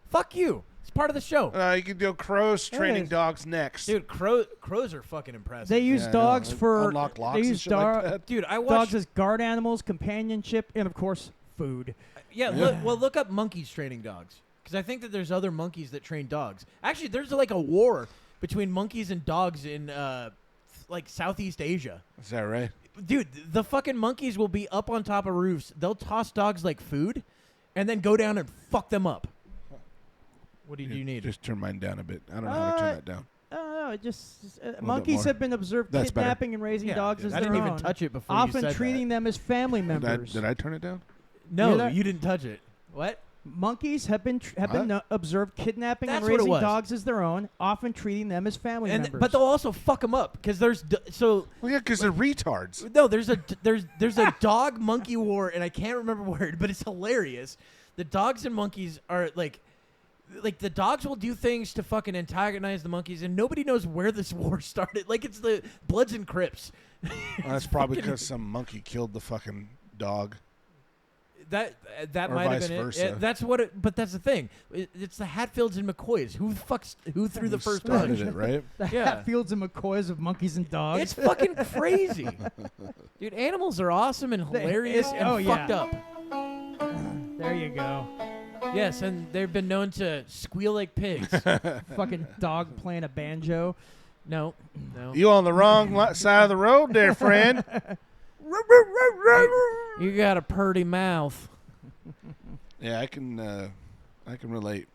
Fuck you. It's part of the show. You can do crows There it training is. dogs next. Dude, crows are fucking impressive. They use Yeah, I know. dogs They for unlock locks they and use shit like that. Dude, I dogs watched. as guard animals, companionship, and of course, food. Yeah, look up monkeys training dogs. Because I think that there's other monkeys that train dogs. Actually, there's like a war between monkeys and dogs in like Southeast Asia. Is that right? Dude, the fucking monkeys will be up on top of roofs. They'll toss dogs like food and then go down and fuck them up. What do you need? Just turn mine down a bit. I don't know how to turn that down. I don't know. It just bit monkeys more. have been observed That's better. kidnapping and raising dogs as I their didn't own, even touch it before often you said treating them as family members. Did I turn it down? hear No, that? you didn't touch it. What? Monkeys have been observed kidnapping That's and what it raising was. dogs as their own, often treating them as family members. But they'll also fuck them up because there's so Well, yeah, because they're retards. no, there's a dog monkey war, and I can't remember word, but it's hilarious. The dogs and monkeys are like the dogs will do things to fucking antagonize the monkeys, and nobody knows where this war started. Like it's the Bloods and Crips. Well, that's probably because some monkey killed the fucking dog. That Or might have vice been versa. it. That's what. But that's the thing. It's the Hatfields and McCoys. Who threw the first started punch? it, right? the yeah. Hatfields and McCoys of monkeys and dogs. It's fucking crazy, dude. Animals are awesome and hilarious and fucked up. There you go. Yes, and they've been known to squeal like pigs. Fucking dog playing a banjo. No. You on the wrong side of the road there, friend. You got a purty mouth. Yeah, I can relate.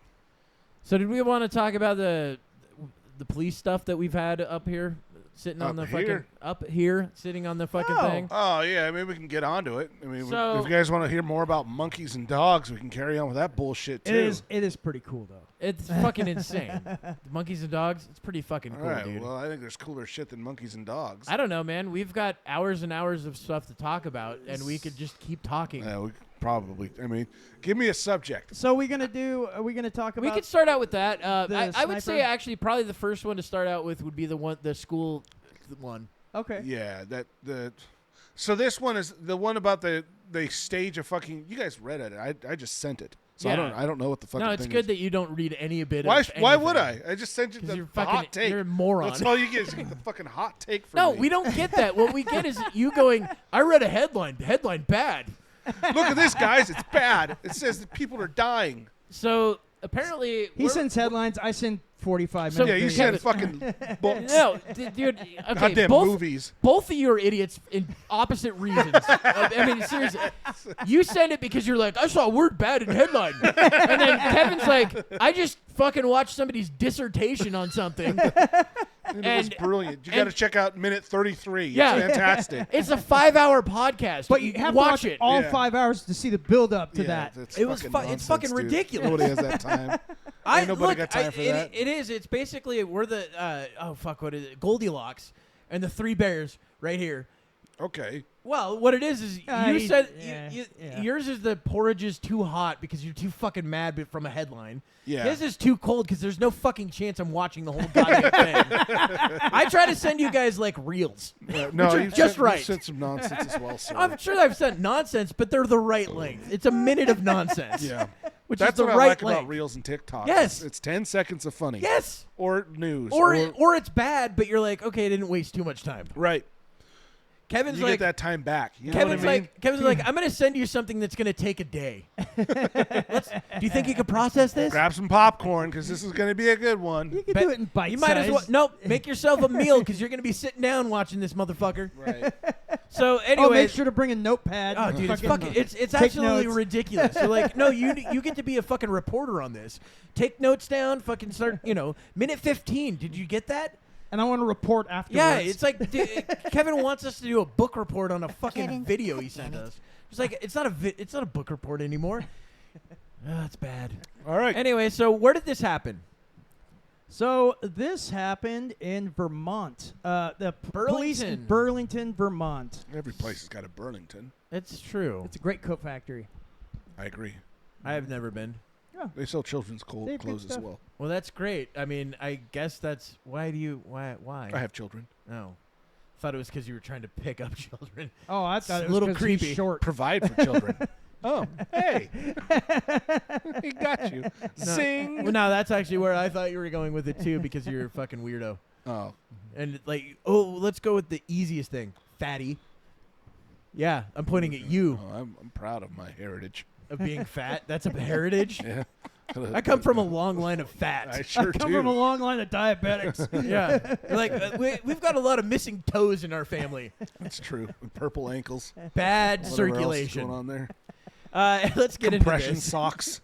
So did we want to talk about the police stuff that we've had up here, sitting on Up the here? fucking up here, sitting on the fucking thing? Oh yeah, maybe we can get onto it. I mean, So- if you guys want to hear more about monkeys and dogs, we can carry on with that bullshit too. It is pretty cool though. It's fucking insane. The monkeys and dogs, it's pretty fucking All cool, right. dude. Well, I think there's cooler shit than monkeys and dogs. I don't know, man. We've got hours and hours of stuff to talk about, and we could just keep talking. We probably. I mean, give me a subject. So are we gonna talk about? We could start out with that. the I would say sniper? actually probably the first one to start out with would be the school one. Okay. Yeah, So this one is the one about they stage a fucking. You guys read it. I just sent it. So Yeah. I don't know what the fucking No, it's thing good is. that you don't read any bit Why of why would anything. I? I just sent you 'Cause the you're hot fucking- take. you're a moron. That's all you get is the fucking hot take from No, me. we don't get that. What we get is you going, I read a headline. Headline bad. Look at this, guys. It's bad. It says that people are dying. So apparently He sends headlines. I send 45 So- Yeah, minutes. you Kevin- send fucking books. No, dude. Okay, Goddamn both, movies. both of you are idiots in opposite reasons. I mean, seriously. You send it because you're like, I saw a word bad in headline. And then Kevin's like, I just fucking watched somebody's dissertation on something. And it was brilliant. You got to check out minute 33. Yeah. It's fantastic. It's a 5-hour podcast. But you have watch to watch it. all Yeah. 5 hours to see the build up to Yeah, that. that's It was fucking it's fucking nonsense, dude. ridiculous. Nobody has that time. Ain't nobody got time for that. It is. It's basically we're the what is it? Goldilocks and the three bears right here. Okay. Well, what it is you said yeah. yours is the porridge is too hot because you're too fucking mad from a headline. Yeah. His is too cold because there's no fucking chance I'm watching the whole goddamn thing. I try to send you guys like reels. No, are you've just sent, right. You've sent some nonsense as well, sir. I'm sure I've sent nonsense, but they're the right length. It's a minute of nonsense. Yeah. Which That's is the what right I like length. about Reels and TikTok. Yes. It's 10 seconds of funny. Yes. Or news. Or it's bad, but you're like, okay, I didn't waste too much time. right. Kevin's You like, get that time back. You know Kevin's what I mean? Kevin's like, I'm gonna send you something that's gonna take a day. Do you think you could process this? Grab some popcorn because this is going to be a good one. You can Bet- do it in bite You might as well. Nope. Make yourself a meal because you're gonna be sitting down watching this motherfucker. Right. So Oh, anyway, make sure to bring a notepad. oh, and dude, it's fucking- fucking. It's take absolutely notes. ridiculous. You're like, no, you get to be a fucking reporter on this. Take notes down. Fucking start. Minute 15. Did you get that? And I want to report afterwards. Yeah, it's like Kevin wants us to do a book report on a fucking video he sent us. It's like it's not a book report anymore. It's bad. All right. Anyway, so where did this happen? So this happened in Vermont. The police in Burlington. Burlington, Vermont. Every place has got a Burlington. It's true. It's a great coat factory. I agree. I have never been. They sell children's They have good clothes as stuff. well. Well, that's great. I mean, I guess that's why. I have children. Oh, thought it was because you were trying to pick up children. Oh, I thought It's it a was little 'cause he's creepy. short. Provide for children. Oh, hey. He got you. Sing. Well, no, that's actually where I thought you were going with it too, because you're a fucking weirdo. Oh. And like, let's go with the easiest thing, fatty. Yeah, I'm pointing at you Oh, I'm proud of my heritage. of being fat. That's a heritage. Yeah. I come from a long line of fat. I sure Come do. from a long line of diabetics. Yeah, like we've got a lot of missing toes in our family. That's true. And purple ankles. Bad Whatever else is circulation. going on there. Let's get Compression into this. socks.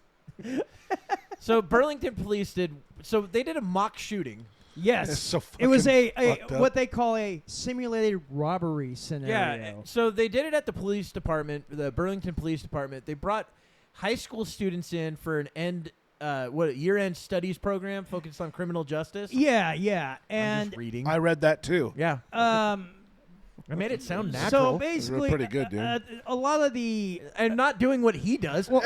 So Burlington police did. So they did a mock shooting. Yes. It's so it was fucking a fucked up. what they call a simulated robbery scenario. Yeah. So they did it at the police department, the Burlington Police Department. They brought high school students in for an year-end studies program focused on criminal justice. Yeah. I'm And just reading. I read that too. Yeah. I made it sound natural. so basically, pretty good, dude. a lot of the and not doing what he does. If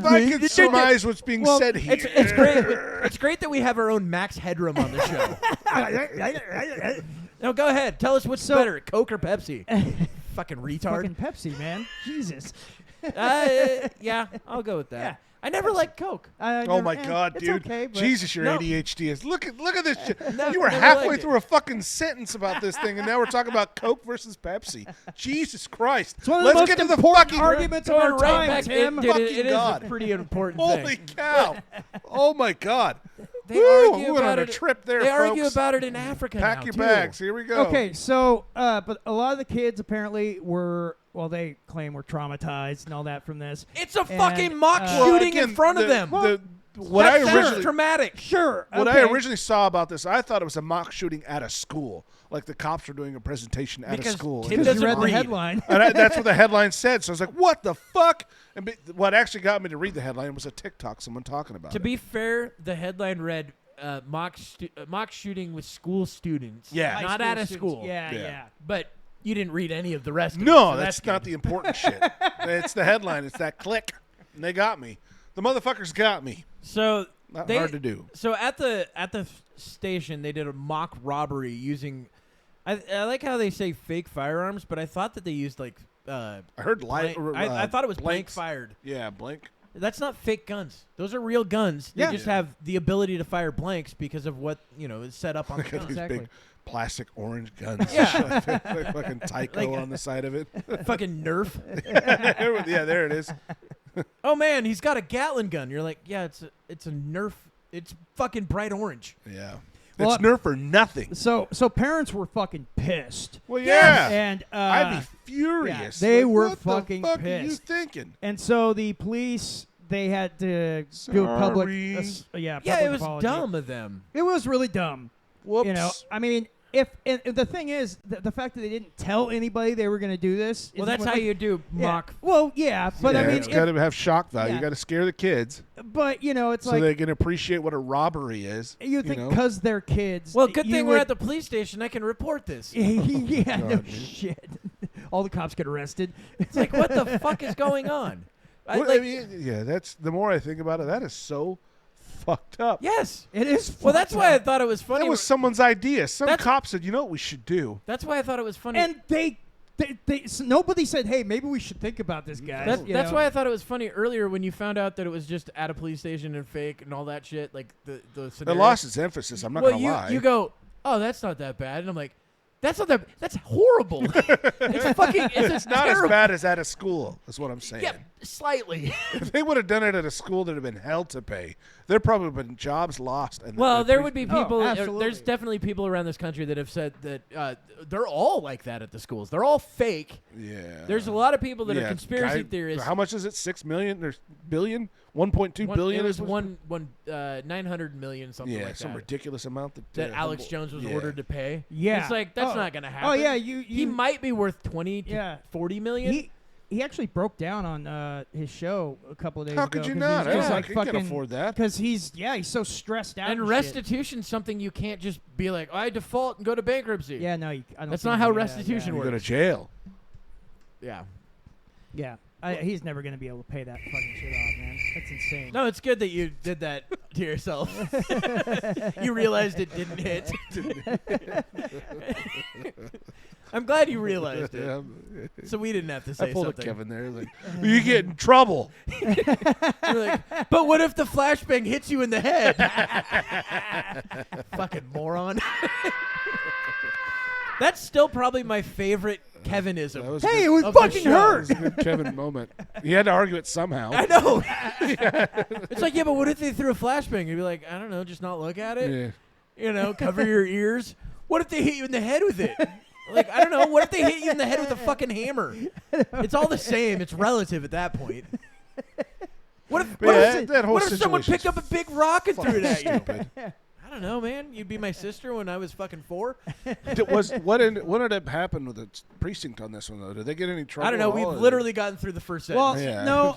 I could surmise what's being said here. It's great. It's great that we have our own Max Headroom on the show. Now go ahead. Tell us what's better, Coke or Pepsi? Fucking retard. fucking Pepsi, man. Jesus. Yeah, I'll go with that. Yeah. I never liked Coke. Oh my God, it's dude! okay, but- Jesus, your No. ADHD is. Look at this shit. No, You were never halfway liked it. through a fucking sentence about this thing, and now we're talking about Coke versus Pepsi. Jesus Christ! It's one of Let's the most get to the important fucking arguments of Going our right time, back. Tim. It is Fucking a God. pretty important Holy thing. cow! Oh my God! They Woo, argue we went about on a it. trip there, They folks. argue about it in Africa Pack now, your too. bags. Here we go. Okay, so but a lot of the kids apparently were they claim were traumatized and all that from this. It's a And, fucking mock well, shooting in again, front of the- them. what that I sounds originally traumatic. Sure. What okay. I originally saw about this, I thought it was a mock shooting at a school, like the cops were doing a presentation at Because a school. Tim because doesn't you read read. the headline. And that's what the headline said. So I was like, "What the fuck?" And what actually got me to read the headline was a TikTok, someone talking about To it. be fair, the headline read mock shooting with school students. Yeah. High not at a students. school. Yeah, Yeah. yeah. But you didn't read any of the rest of it. No, so that's good. not the important shit. It's the headline. It's that click, and they got me. The motherfuckers got me. So Not they, hard to do. So at the station, they did a mock robbery using. I like how they say fake firearms, but I thought that they used like. I heard light. I thought it was blank blanks. fired. Yeah, blank. That's not fake guns. Those are real guns. They Yeah. just have the ability to fire blanks because of what is set up on the Look at gun. these Exactly. big plastic orange guns. Yeah. Like fucking Tyco on the side of it. Fucking Nerf. Yeah, there it is. Oh man, he's got a Gatling gun. You're like, yeah, it's a Nerf. It's fucking bright orange. Yeah. Well, it's Nerf for nothing. So parents were fucking pissed. Well, yeah. And I'd be furious. they Like, were what fucking the fuck are you pissed. thinking? And so the police, they had to do a public, Sorry. Yeah, public it was apology. dumb of them. It was really dumb. Whoops. You know, I mean, if the thing is, the fact that they didn't tell anybody they were going to do this. Well, is that's what, how like, you do yeah. mock. Well, yeah, but yeah, I mean, it's got to have shock value. yeah. You got to scare the kids but it's so like they can appreciate what a robbery is. you think know? because they're kids. Well, good you thing would, we're at the police station. I can report this. yeah, no God, dude. shit. All the cops get arrested. It's like, what the fuck is going on? Well, I mean, yeah, that's the more I think about it. That is so fucked up. Yes. It is. Well, that's fucked why I up. thought it was funny. That was someone's idea. Some That's- cop said, "You know what we should do." That's why I thought it was funny. And nobody said, "Hey, maybe we should think about this, guys." That's why I thought it was funny earlier when you found out that it was just at a police station and fake and all that shit. Like the It scenario. lost its emphasis. I'm not well, gonna lie. you go, oh, that's not that bad, and I'm like, that's not that. That's horrible. It's fucking. It's not as terrible. bad as at a school. Is what I'm saying. Yeah, slightly. If they would have done it at a school, there'd have been hell to pay. There'd probably been jobs lost. And Well, there would be Oh, people. absolutely. There's definitely people around this country that have said that they're all like that at the schools. They're all fake. Yeah. There's a lot of people that are Yeah, conspiracy guy- theorists. How much is it? 6 million? There's billion? 1.2 billion? It was is what- 900 million something Yeah, like some that. ridiculous amount That Alex humble- Jones was yeah. ordered to pay. Yeah. It's like that's Oh. not going to happen. Oh yeah, He might be worth 20 to Yeah. 40 million. He actually broke down on his show a couple of days How ago. could you 'cause not? He's, Yeah, like he can fucking afford that. because he's so stressed out. and shit. restitution's something you can't just be like, I default and go to bankruptcy. Yeah, no, I don't. That's think not you how do that, restitution You works. go to jail. Yeah. Yeah, he's never gonna be able to pay that fucking shit off, man. That's insane. No, it's good that you did that to yourself. You realized it didn't hit. I'm glad you realized it. Yeah. So we didn't have to say I pulled something. a Kevin there. Like, you get in trouble. You're like, but what if the flashbang hits you in the head? Fucking moron. That's still probably my favorite Kevinism. That was Hey, good. it was Of the fucking show. That hurt. was a good Kevin moment. He had to argue it somehow. I know. It's like, yeah, but what if they threw a flashbang? You'd be like, I don't know, just not look at it. Yeah. Cover your ears. What if they hit you in the head with it? Like, I don't know. What if they hit you in the head with a fucking hammer? It's all the same. It's relative at that point. What if, that whole what if someone situation's picked up a big rock and threw it at you? stupid. I don't know, man. You'd be my sister when I was fucking 4. What ended up happening with the precinct on this one though? Did they get any trouble? I don't know. at We've all, or literally gotten through the first sentence. Well, Yeah. no.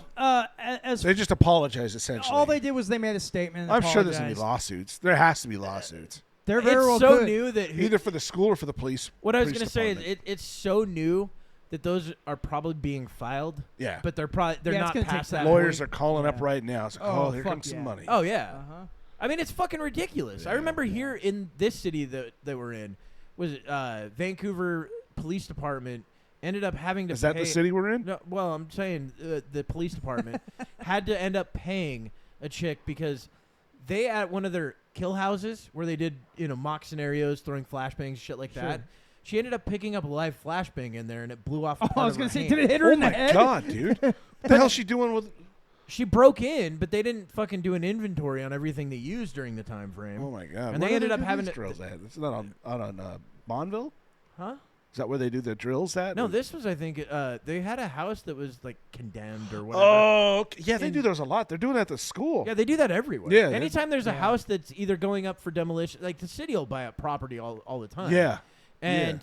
As they just apologized essentially. all they did was they made a statement. And I'm sure there's gonna be apologized. lawsuits. There has to be lawsuits, They're very it's well so good. new that either for the school or for the police. what I was police gonna say is department. it's so new that those are probably being filed. Yeah. But they're Yeah, it's not gonna take past that time. Lawyers point. are calling up Yeah. right now. It's like, Oh, oh, here fuck comes some yeah. money. Oh yeah. Uh-huh. I mean, it's fucking ridiculous. I remember here in this city that we're in, was it Vancouver Police Department ended up having to Is that pay, the city we're in? No, well, I'm saying the police department had to end up paying a chick because they at one of their kill houses where they did mock scenarios, throwing flashbangs, shit like that. She ended up picking up a live flashbang in there and it blew off. Oh, I was going gonna to say, did it hit her Oh in the my head? god, dude! What the hell's she doing with? She broke in, but they didn't fucking do an inventory on everything they used during the time frame. Oh my god! And Where they do ended up do having these to- drills at. It's not on Bonneville. Huh? Is that where they do the drills at? No, this was, I think, they had a house that was like condemned or whatever. Oh, okay. Yeah, they In- do those a lot. They're doing that at the school. Yeah, they do that everywhere. Yeah, Anytime there's a yeah. house that's either going up for demolition, like the city will buy up property all the time. Yeah. And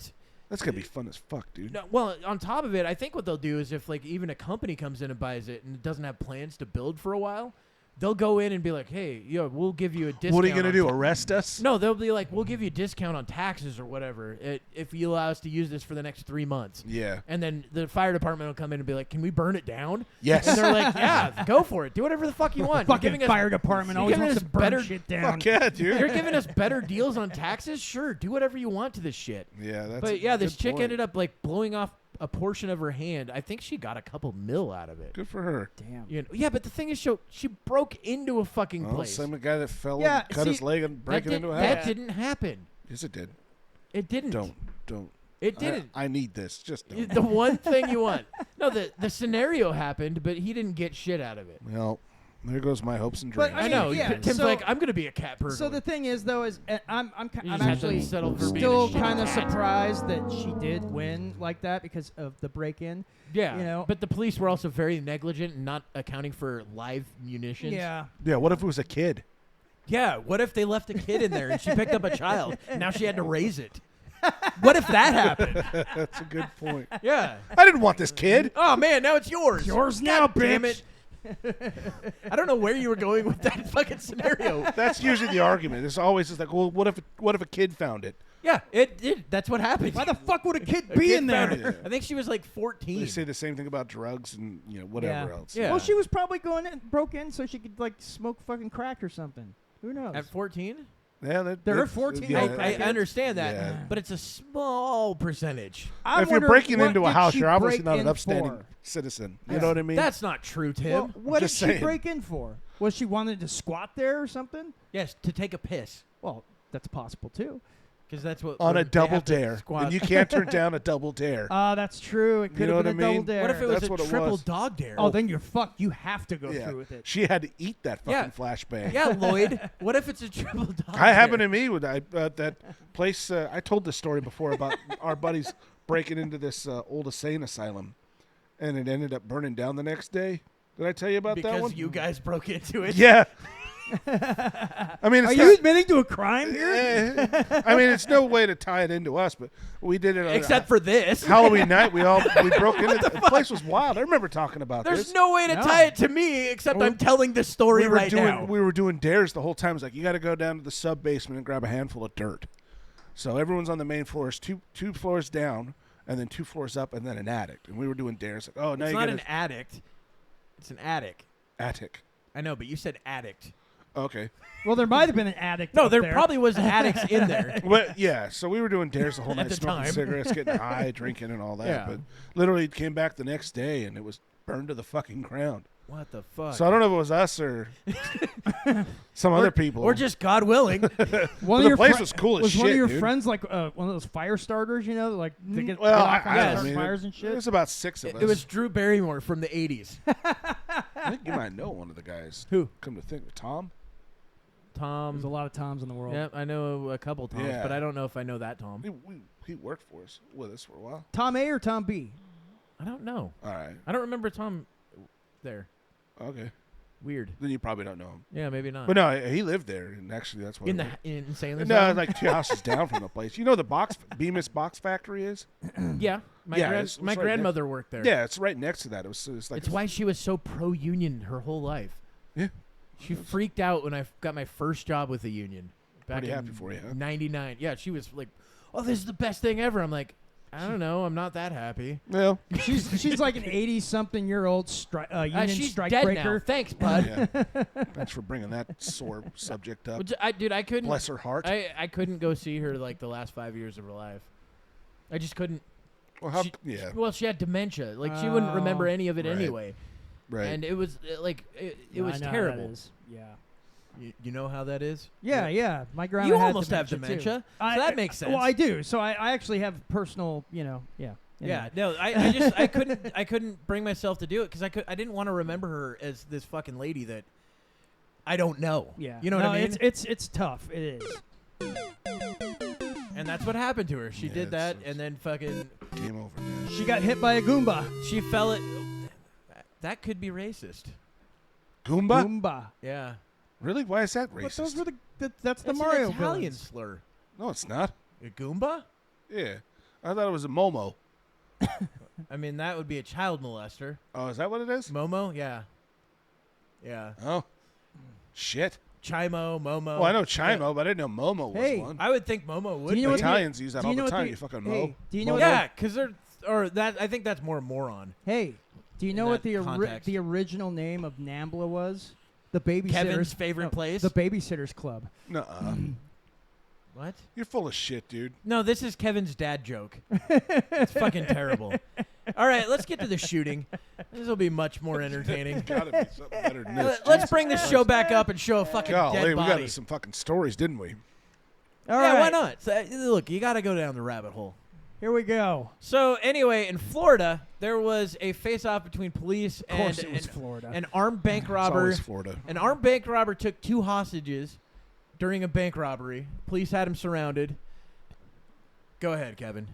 That's gonna be fun as fuck, dude. no, well, on top of it, I think what they'll do is if like even a company comes in and buys it and doesn't have plans to build for a while, they'll go in and be like, "Hey, we'll give you a discount." What are you gonna on do? ta- Arrest us? No, they'll be like, "We'll give you a discount on taxes or whatever if you allow us to use this for the next 3 months." Yeah. And then the fire department will come in and be like, "Can we burn it down?" Yes. And they're like, "Yeah, go for it. Do whatever the fuck you want." You're Fucking giving us- fire department you're always giving wants us to burn better- shit down. Fuck yeah, dude. You're giving us better deals on taxes? Sure, do whatever you want to this shit. Yeah, that's. But yeah, this chick ended up like blowing off a portion of her hand. I think she got a couple mil out of it. Good for her. Damn. Yeah, but the thing is, she broke into a fucking Well, place. same guy that fell Yeah, and cut his see, leg and breaking into a that house. didn't happen. Yes, it did. It didn't. Don't. It didn't. I need this. Just don't. The one thing you want. No, the scenario happened, but he didn't get shit out of it. Well, there goes my hopes and But, dreams. I mean, know. yeah, Tim's so- like, I'm gonna be a cat burglar. So the thing is, though, is I'm You just have to actually settle for being still a shitty kind of cat. surprised that she did win like that because of the break-in. Yeah, you know. But the police were also very negligent in not accounting for live munitions. Yeah. Yeah. What if it was a kid? Yeah, what if they left a kid in there and she picked up a child? Now she had to raise it. What if that happened? That's a good point. Yeah. I didn't want this kid. Oh man, now it's yours. Yours God now, damn bitch. it. I don't know where you were going with that fucking scenario. That's usually the argument. It's always just like, well, what if a kid found it? Yeah, it did. That's what happened. Why the fuck would a kid A be kid in found there? it. I think she was like 14. They say the same thing about drugs and whatever Yeah. else. Yeah. Well, she was probably broke in so she could like smoke fucking crack or something. Who knows? At 14? Yeah, There are that's- 14 yeah, old I crackheads. understand that, Yeah. but it's a small percentage. I'm If you're wondering, breaking what into a did house, she you're obviously break not an in upstanding for? citizen. You Yeah. know what I mean? That's not true, Tim. Well, what did Just she saying. break in for? Was she wanted to squat there or something? Yes, to take a piss. Well, that's possible too. Because that's what on a when they double have to dare, squat. and you can't turn down a double dare. That's true. It could know have what been I a mean? double dare. What if it was That's what a it triple was. dog dare? Oh, then you're fucked. You have to go Yeah. through with it. She had to eat that Yeah. fucking flashbang. Yeah, Lloyd. What if it's a triple dog I dare? happened to me with that place. I told this story before about our buddies breaking into this old insane asylum, and it ended up burning down the next day. Did I tell you about that Because one? you guys broke into it. Yeah. I mean, Are it's you not, admitting to a crime here? I mean, it's no way to tie it into us, but we did it on Except for this. Halloween night. We broke into the place was wild. I remember talking about There's this. no way to No. tie it to me except We- I'm telling the story right doing now. we were doing dares the whole time. It's like you got to go down to the sub basement and grab a handful of dirt. So everyone's on the main floors, two floors down, and then 2 floors up, and then an attic. And we were doing dares. Like, oh, now It's you not get an addict. It's an attic. attic. I know, but you said addict. Okay. Well, there might have been an addict. No, up there there. probably was addicts in there. Well, yeah. So we were doing dares the whole At night, the smoking time. cigarettes, getting high, drinking, and all that. Yeah. But literally came back the next day, and it was burned to the fucking ground. What the fuck? So I don't know if it was us or some other people. Or just God willing. One the of your place was cool as was one shit, of your dude. friends like one of those fire starters? You know, like to get, well, get off on I start mean, fires and it shit. was about 6 of us. It was Drew Barrymore from the 80s. I think you might know one of the guys. Who? Come to think of Tom. There's a Tom. lot of Toms in the world. Yeah, I know a couple Toms, Yeah. but I don't know if I know that Tom. He worked for us with us for a while. Tom A or Tom B? I don't know. All right. I don't remember Tom there. Okay. Weird. Then you probably don't know him. Yeah, maybe not. But no, he lived there, and actually that's what. in Salem. No, like 2 houses down from the place. You know the Bemis Box Factory is? Yeah, my it's right grandmother worked there. Yeah, it's right next to that. It's like It's why she was so pro-union her whole life. Yeah. She freaked out when I got my first job with the union. Back Pretty in happy for you, huh? '99. Yeah, she was like, "Oh, this is the best thing ever." I'm like, I don't know. I'm not that happy. Well, she's like an 80-something-year-old union she's strike dead breaker. now. Thanks, bud. yeah. Thanks for bringing that sore subject up. Dude, I couldn't. Bless her heart. I couldn't go see her like the last 5 years of her life. I just couldn't. Well, She, well, she had dementia. Like she wouldn't remember any of it Right. anyway. Right. And it was like it I was know how terrible. that is. Yeah. You know how that is? Yeah. My grandma You had almost have dementia, too. dementia, so that makes sense. Well, I do. So I actually have personal, yeah. Yeah, Anyway. no, I just I couldn't bring myself to do it because I didn't want to remember her as this fucking lady that I don't know. Yeah. You know what I mean? It's tough. It is. And that's what happened to her. She Yeah, did that, it's and then fucking Game over, man. She got hit by a Goomba. she fell it. That could be racist. Goomba? Goomba. Yeah, Really? Why is that But racist? those were that's the That's Mario an Italian villains. slur. No, it's not. A Goomba? Yeah. I thought it was a Momo. I mean, that would be a child molester. Oh, is that what it is? Momo? Yeah. Yeah. Oh. Shit. Chimo, Momo. Well, I know Chimo, but I didn't know Momo was Hey. one. I would think Momo would. Do you know be. what the- Italians use that do all you know the what time. the- You fucking hey, Mo. do you know Momo. what Yeah, because they're or that. I think that's more moron. Hey, do you In know what that the context. the original name of NAMBLA was? The Babysitters. Kevin's favorite place? The Babysitters Club. Nuh-uh. What? You're full of shit, dude. No, this is Kevin's dad joke. It's fucking terrible. All right, let's get to the shooting. This will be much more entertaining. Gotta be something better than this. Let's bring this show back up and show a fucking Golly, dead we body. got some fucking stories, didn't we? All yeah, right. why not? So, look, you got to go down the rabbit hole. Here we go. So anyway, in Florida, there was a face-off between police Of course and it was Florida. an armed bank It's robber. always Florida. An armed bank robber took 2 hostages during a bank robbery. Police had him surrounded. Go ahead, Kevin.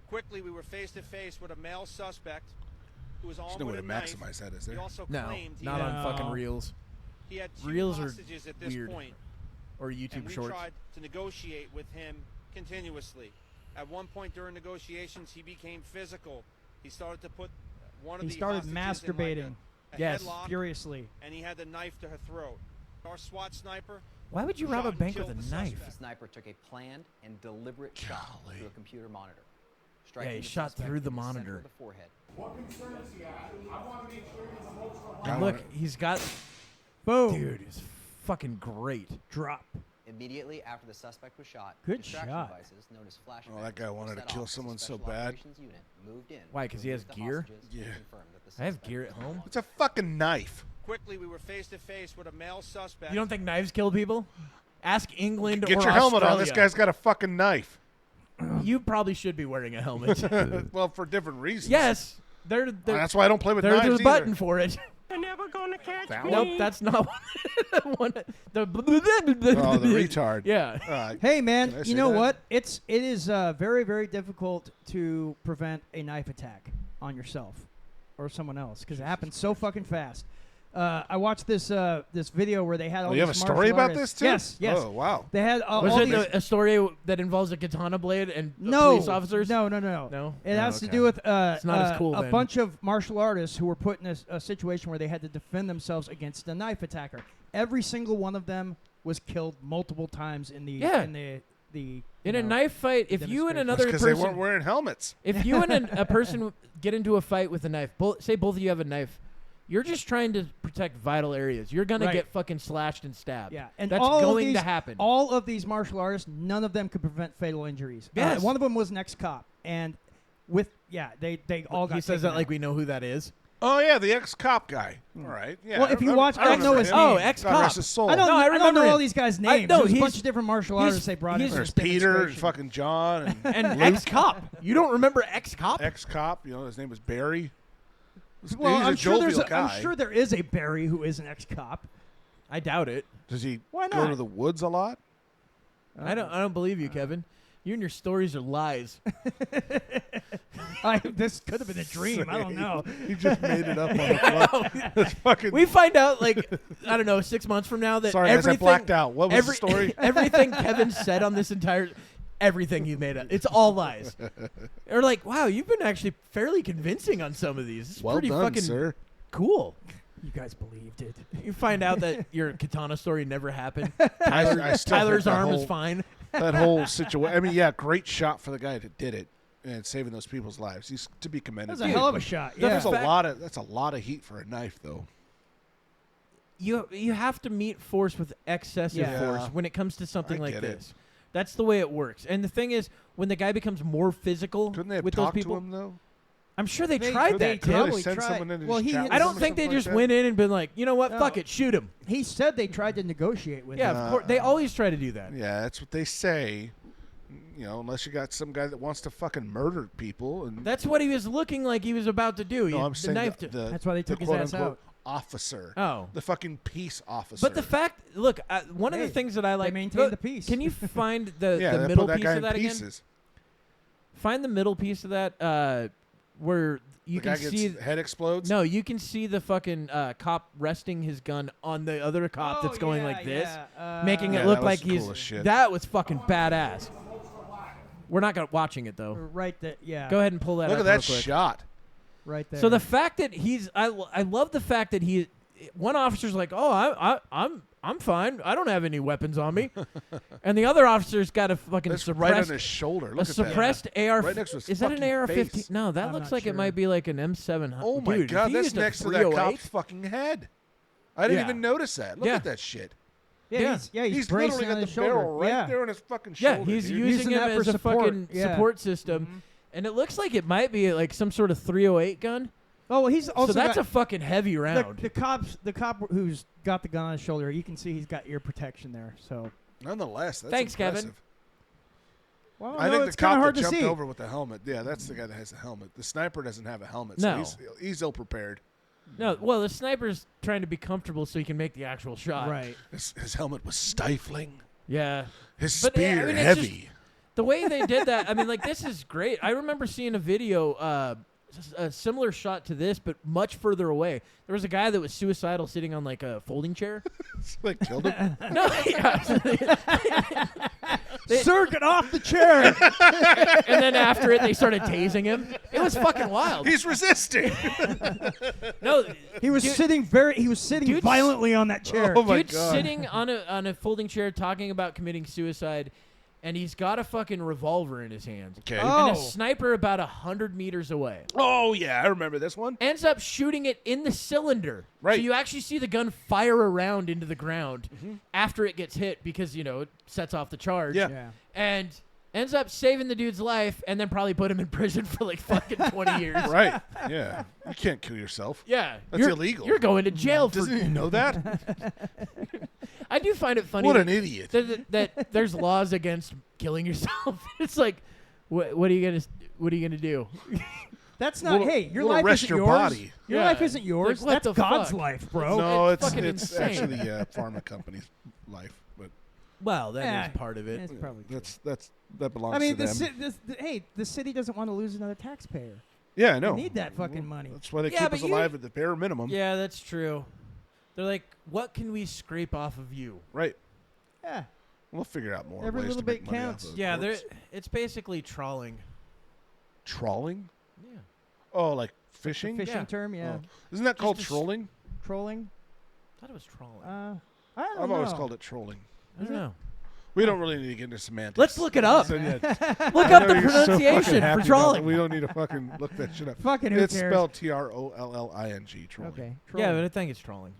Quickly, we were face to face with a male suspect who was There's armed no way with to a knife. maximize that, is He there? also No, claimed he not had, on fucking reels he had 2 Reels are hostages at this weird. point, or YouTube and we shorts. tried to negotiate with him continuously. At one point during negotiations, he became physical. He started to put one of He the started hostages in masturbating. a Yes. headlock, Furiously. and he had the knife to her throat. Our SWAT sniper. Why would you shot rob a and bank with killed a the knife? suspect. The sniper took a planned and deliberate shot Golly. through a computer monitor. Yeah, Striking he the shot suspect through in the center monitor. of the forehead. And look, he's got. Boom. Dude, it's fucking great. Drop. Immediately after the suspect was shot, Good distraction shot. devices known as flashbangs Oh, that guy wanted were to set kill off as a someone so special bad. operations unit moved in Why, 'cause he has to remove the gear? hostages Yeah. and confirm that the I have suspect gear was at no home. longer It's a fucking knife. Quickly, we were face to face with a male suspect. You don't think knives kill people? Ask England Get or your helmet on. Australia. This guy's got a fucking knife. You probably should be wearing a helmet. Well, for different reasons. Yes, Well, that's why I don't play with there's knives a button either. for it. That Nope, one? that's not one. The Oh, the retard. Yeah. Hey man, Can I you say know that? what? It is very, very difficult to prevent a knife attack on yourself or someone else because it happens so fucking fast. I watched this video where they had all Oh, you these have a story martial about artists. this too? Yes. Oh, wow. They had Was all it these. a story that involves a katana blade and No, police officers? No. No? It Oh, has to okay. do with It's not as cool a then. bunch of martial artists who were put in a situation where they had to defend themselves against a knife attacker. Every single one of them was killed multiple times in the Yeah. in the In you a know, knife fight, if you and demonstration. another Because they person, weren't wearing helmets. if you and a person get into a fight with a knife, say both of you have a knife, you're just trying to protect vital areas. You're gonna Right. get fucking slashed and stabbed. Yeah, and that's all of going these, to happen. All of these martial artists, none of them could prevent fatal injuries. Yes. One of them was an ex-cop, and they all got. He says taken that like out. we know who that is. Oh, yeah, the ex-cop guy. All right. Yeah. Well, if you watch- I don't know remember his him. name. Oh, God ex-cop. rest his soul. I don't. No, I I don't remember know him. all these guys' names. no, There's a he's- bunch of different martial artists they brought in. he's- for There's this Peter and demonstration. fucking John and And ex-cop. You don't remember ex-cop? ex-cop. You know, his name was Barry. Well, He's I'm a sure there's jovial guy. I'm sure there is a Barry who is an ex-cop. I doubt it. Does he Why go not? to the woods a lot? I don't believe you, Kevin. You and your stories are lies. This could have been a dream. I don't know. You just made it up on the fly. That's fucking. We find out, like, I don't know, 6 months from now that Sorry, guys, I everything, blacked out. What was the story? Everything Kevin said on this entire, everything he made up, it's all lies. Or like, wow, you've been actually fairly convincing on some of these. It's Well pretty done, fucking sir. cool. You guys believed it. You find out that your katana story never happened. I still Tyler's think arm is fine. That whole situation. I mean, yeah, great shot for the guy that did it and saving those people's lives. He's to be commended. That was a hell of a shot. Yeah. That's a lot of heat for a knife, though. You have to meet force with excessive force when it comes to something I like get this. it. That's the way it works. And the thing is, when the guy becomes more physical Couldn't they have with those talked people, to him though? I'm sure they They- tried they that. Could Tim. they probably send tried. someone in to Well, just he chat hit- with I him don't or think they something just like that? went in and been like, you know what, No. fuck it, shoot him. He said they tried to negotiate with Yeah, him. of course. They always try to do that. Yeah, that's what they say. You know, unless you got some guy that wants to fucking murder people. And That's what he was looking like he was about to do. no, He I'm saying knifed the, him. the, That's why they the took his quote ass unquote out. officer. Oh. The fucking peace officer. But the fact, look, one of Hey, the things that I like, maintained the peace. Can you find the yeah, they middle put that piece guy of in that again? pieces. Find the middle piece of that where you The guy can gets see. head explodes. No, you can see the fucking cop resting his gun on the other cop that's going like this, making Yeah, it look that like was he's. cool as shit. That was fucking badass. We're not watching it though. Right there. Yeah. Go ahead and pull that Look up at that real quick. shot. Right there. So the fact that I love the fact that one officer's like, oh, I'm fine. I don't have any weapons on me, and the other officer's got a fucking That's right on suppressed, his shoulder. a Look at that. suppressed AR. Right next to his is that an fucking AR-15? face. No, that I'm looks not like sure. it might be like an M700. Oh my Dude, if god, he that's used a next to that 308 cop's fucking head. I didn't Yeah. even notice that. Look Yeah. at that shit. yeah, yeah. he's He's bracing literally on got his the shoulder. barrel right yeah. there on his fucking Yeah, shoulder. he's dude. using him that for as a support. fucking Yeah. support system, and it looks like it might be like some sort of 308 gun. Oh, well, he's also So that's got a fucking heavy round. the cop who's got the gun on his shoulder. You can see he's got ear protection there. So Nonetheless, that's Thanks, Kevin. impressive. well, I no, think the it's kind cop of hard that to jumped see. over with the helmet. Yeah, that's the guy that has the helmet. The sniper doesn't have a helmet, No. so he's ill prepared. No, well, the sniper's trying to be comfortable so he can make the actual shot. Right. His helmet was stifling. Yeah. His But, yeah, spear I mean, it's heavy. The way they did that, I mean, like, this is great. I remember seeing a video, a similar shot to this, but much further away. There was a guy that was suicidal sitting on, like, a folding chair. Like killed him. No, yeah. Sir, get off the chair. And then after it, they started tasing him. It was fucking wild. He's resisting. No, He was dude- sitting dude's- violently on that chair. Oh my dude's God. sitting on a folding chair talking about committing suicide, and he's got a fucking revolver in his hand. Okay. And a Oh. sniper about 100 meters away Oh yeah, I remember this one. ends up shooting it in the cylinder. Right. So you actually see the gun fire around into the ground after it gets hit because, it sets off the charge. Yeah. Yeah. And ends up saving the dude's life and then probably put him in prison for like fucking 20 years. Right. Yeah. You can't kill yourself. Yeah. That's you're, illegal. You're going to jail for Doesn't he know that? I do find it funny What that, an idiot. that there's laws against killing yourself. It's like, what are you gonna do? That's not. We'll- hey, your we'll life arrest isn't your yours. body. Your Yeah. life isn't yours. Like, what That's the God's fuck? life, bro. No, it's it's fucking it's insane. actually a pharma company's life, but Well, that is Yeah. part of it. It's probably true. that belongs I mean, to them. the city doesn't want to lose another taxpayer. Yeah, I know. They need that fucking money. That's why they Yeah, keep but us you- alive at the bare minimum. Yeah, that's true. They're like, what can we scrape off of you? Right. Yeah. We'll figure out more Every ways little to make bit money counts. off of Yeah, corpse. it's basically trawling. Trawling? Yeah. Oh, like fishing? Fishing Yeah. term, yeah. Oh. Isn't that called Just- trolling? Trolling. I thought it was trawling. I don't I've know. always called it trolling. I don't know. We don't really need to get into semantics. Let's look it up. So, yeah, Look I up know the you're so fucking pronunciation happy for about trawling. it. We don't need to fucking look that shit up. Fucking who It's cares? spelled Trolling. Trolling. Okay. Yeah, but I think it's trawling.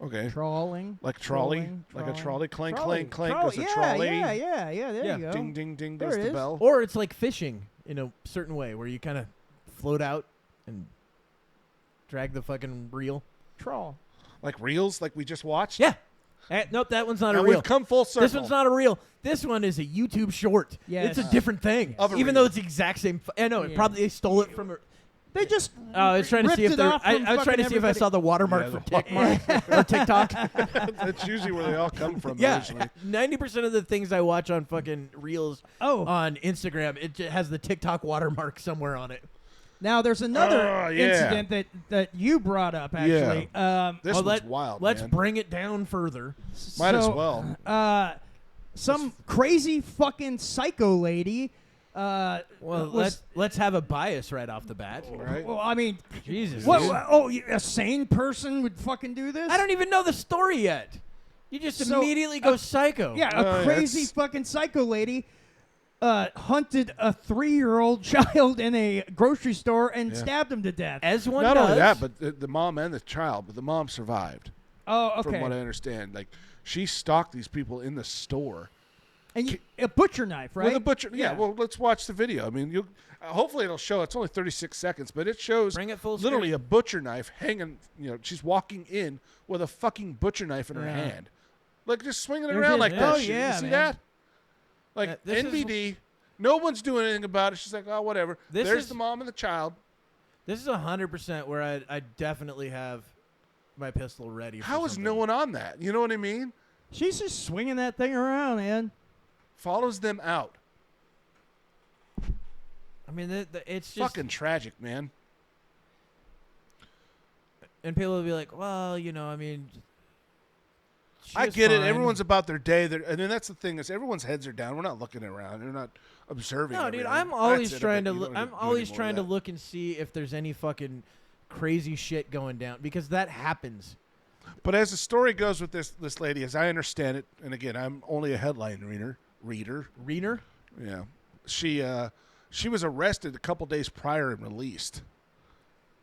Okay. Trawling. Like trolley? Trolling, Like a trawling. trolley? Clank, Trolley. clank, clank Trolley. goes a Yeah, trolley. Yeah. There Yeah. you go. Ding, ding, ding There goes it the is. bell. Or it's like fishing in a certain way where you kind of float out and drag the fucking reel. Trawl. Like reels, like we just watched? Yeah. Nope, that one's not a And reel. we've come full circle. This one's not a reel. This one is a YouTube short. Yes. It's a different thing. Of a Even reel. though it's the exact same. I know, Yeah. probably they stole it from a. They just I was trying to see if ripped it there. off I from was trying to fucking see if I saw the watermark Yeah, from TikTok. That's usually where they all come from. Yeah, Originally. 90% of the things I watch on fucking Reels on Instagram, it has the TikTok watermark somewhere on it. Now there's another yeah. incident that you brought up actually. This one's wild. Let's man. bring it down further. Might as well. Some crazy fucking psycho lady. Let's have a bias right off the bat. Right? Well, I mean, Jesus. what? dude. Oh, a sane person would fucking do this? I don't even know the story yet. You just So, immediately go psycho. Yeah, a crazy fucking psycho lady hunted a 3-year-old child in a grocery store and stabbed him to death. As one Not does. only that, but the mom and the child, but the mom survived. Oh, okay. From what I understand, like she stalked these people in the store. And a butcher knife, right? With a butcher. Yeah. Well, let's watch the video. I mean, you. Hopefully, it'll show. It's only 36 seconds, but it shows Bring it full literally screen. a butcher knife hanging. You know, she's walking in with a fucking butcher knife in her hand, like just swinging it around like that. Oh, shit. yeah, You see man. that? Like this is- NBD. No one's doing anything about it. She's like, oh, whatever. This There's is- the mom and the child. This is 100% where I definitely have my pistol ready. For How is something. no one on that? You know what I mean? She's just swinging that thing around, man. Follows them out. I mean, it's just Fucking tragic, man. and people will be like, well, you know, I mean, she I was get it. fine. Everyone's about their day. And then that's the thing is everyone's heads are down. We're not looking around. They're not observing. No, dude, everything. I'm always That's it. trying to. You don't I'm do always any more trying of to that. look and see if there's any fucking crazy shit going down because that happens. But as the story goes with this lady, as I understand it, and again, I'm only a headline reader. Reener? Yeah, she was arrested a couple days prior and released.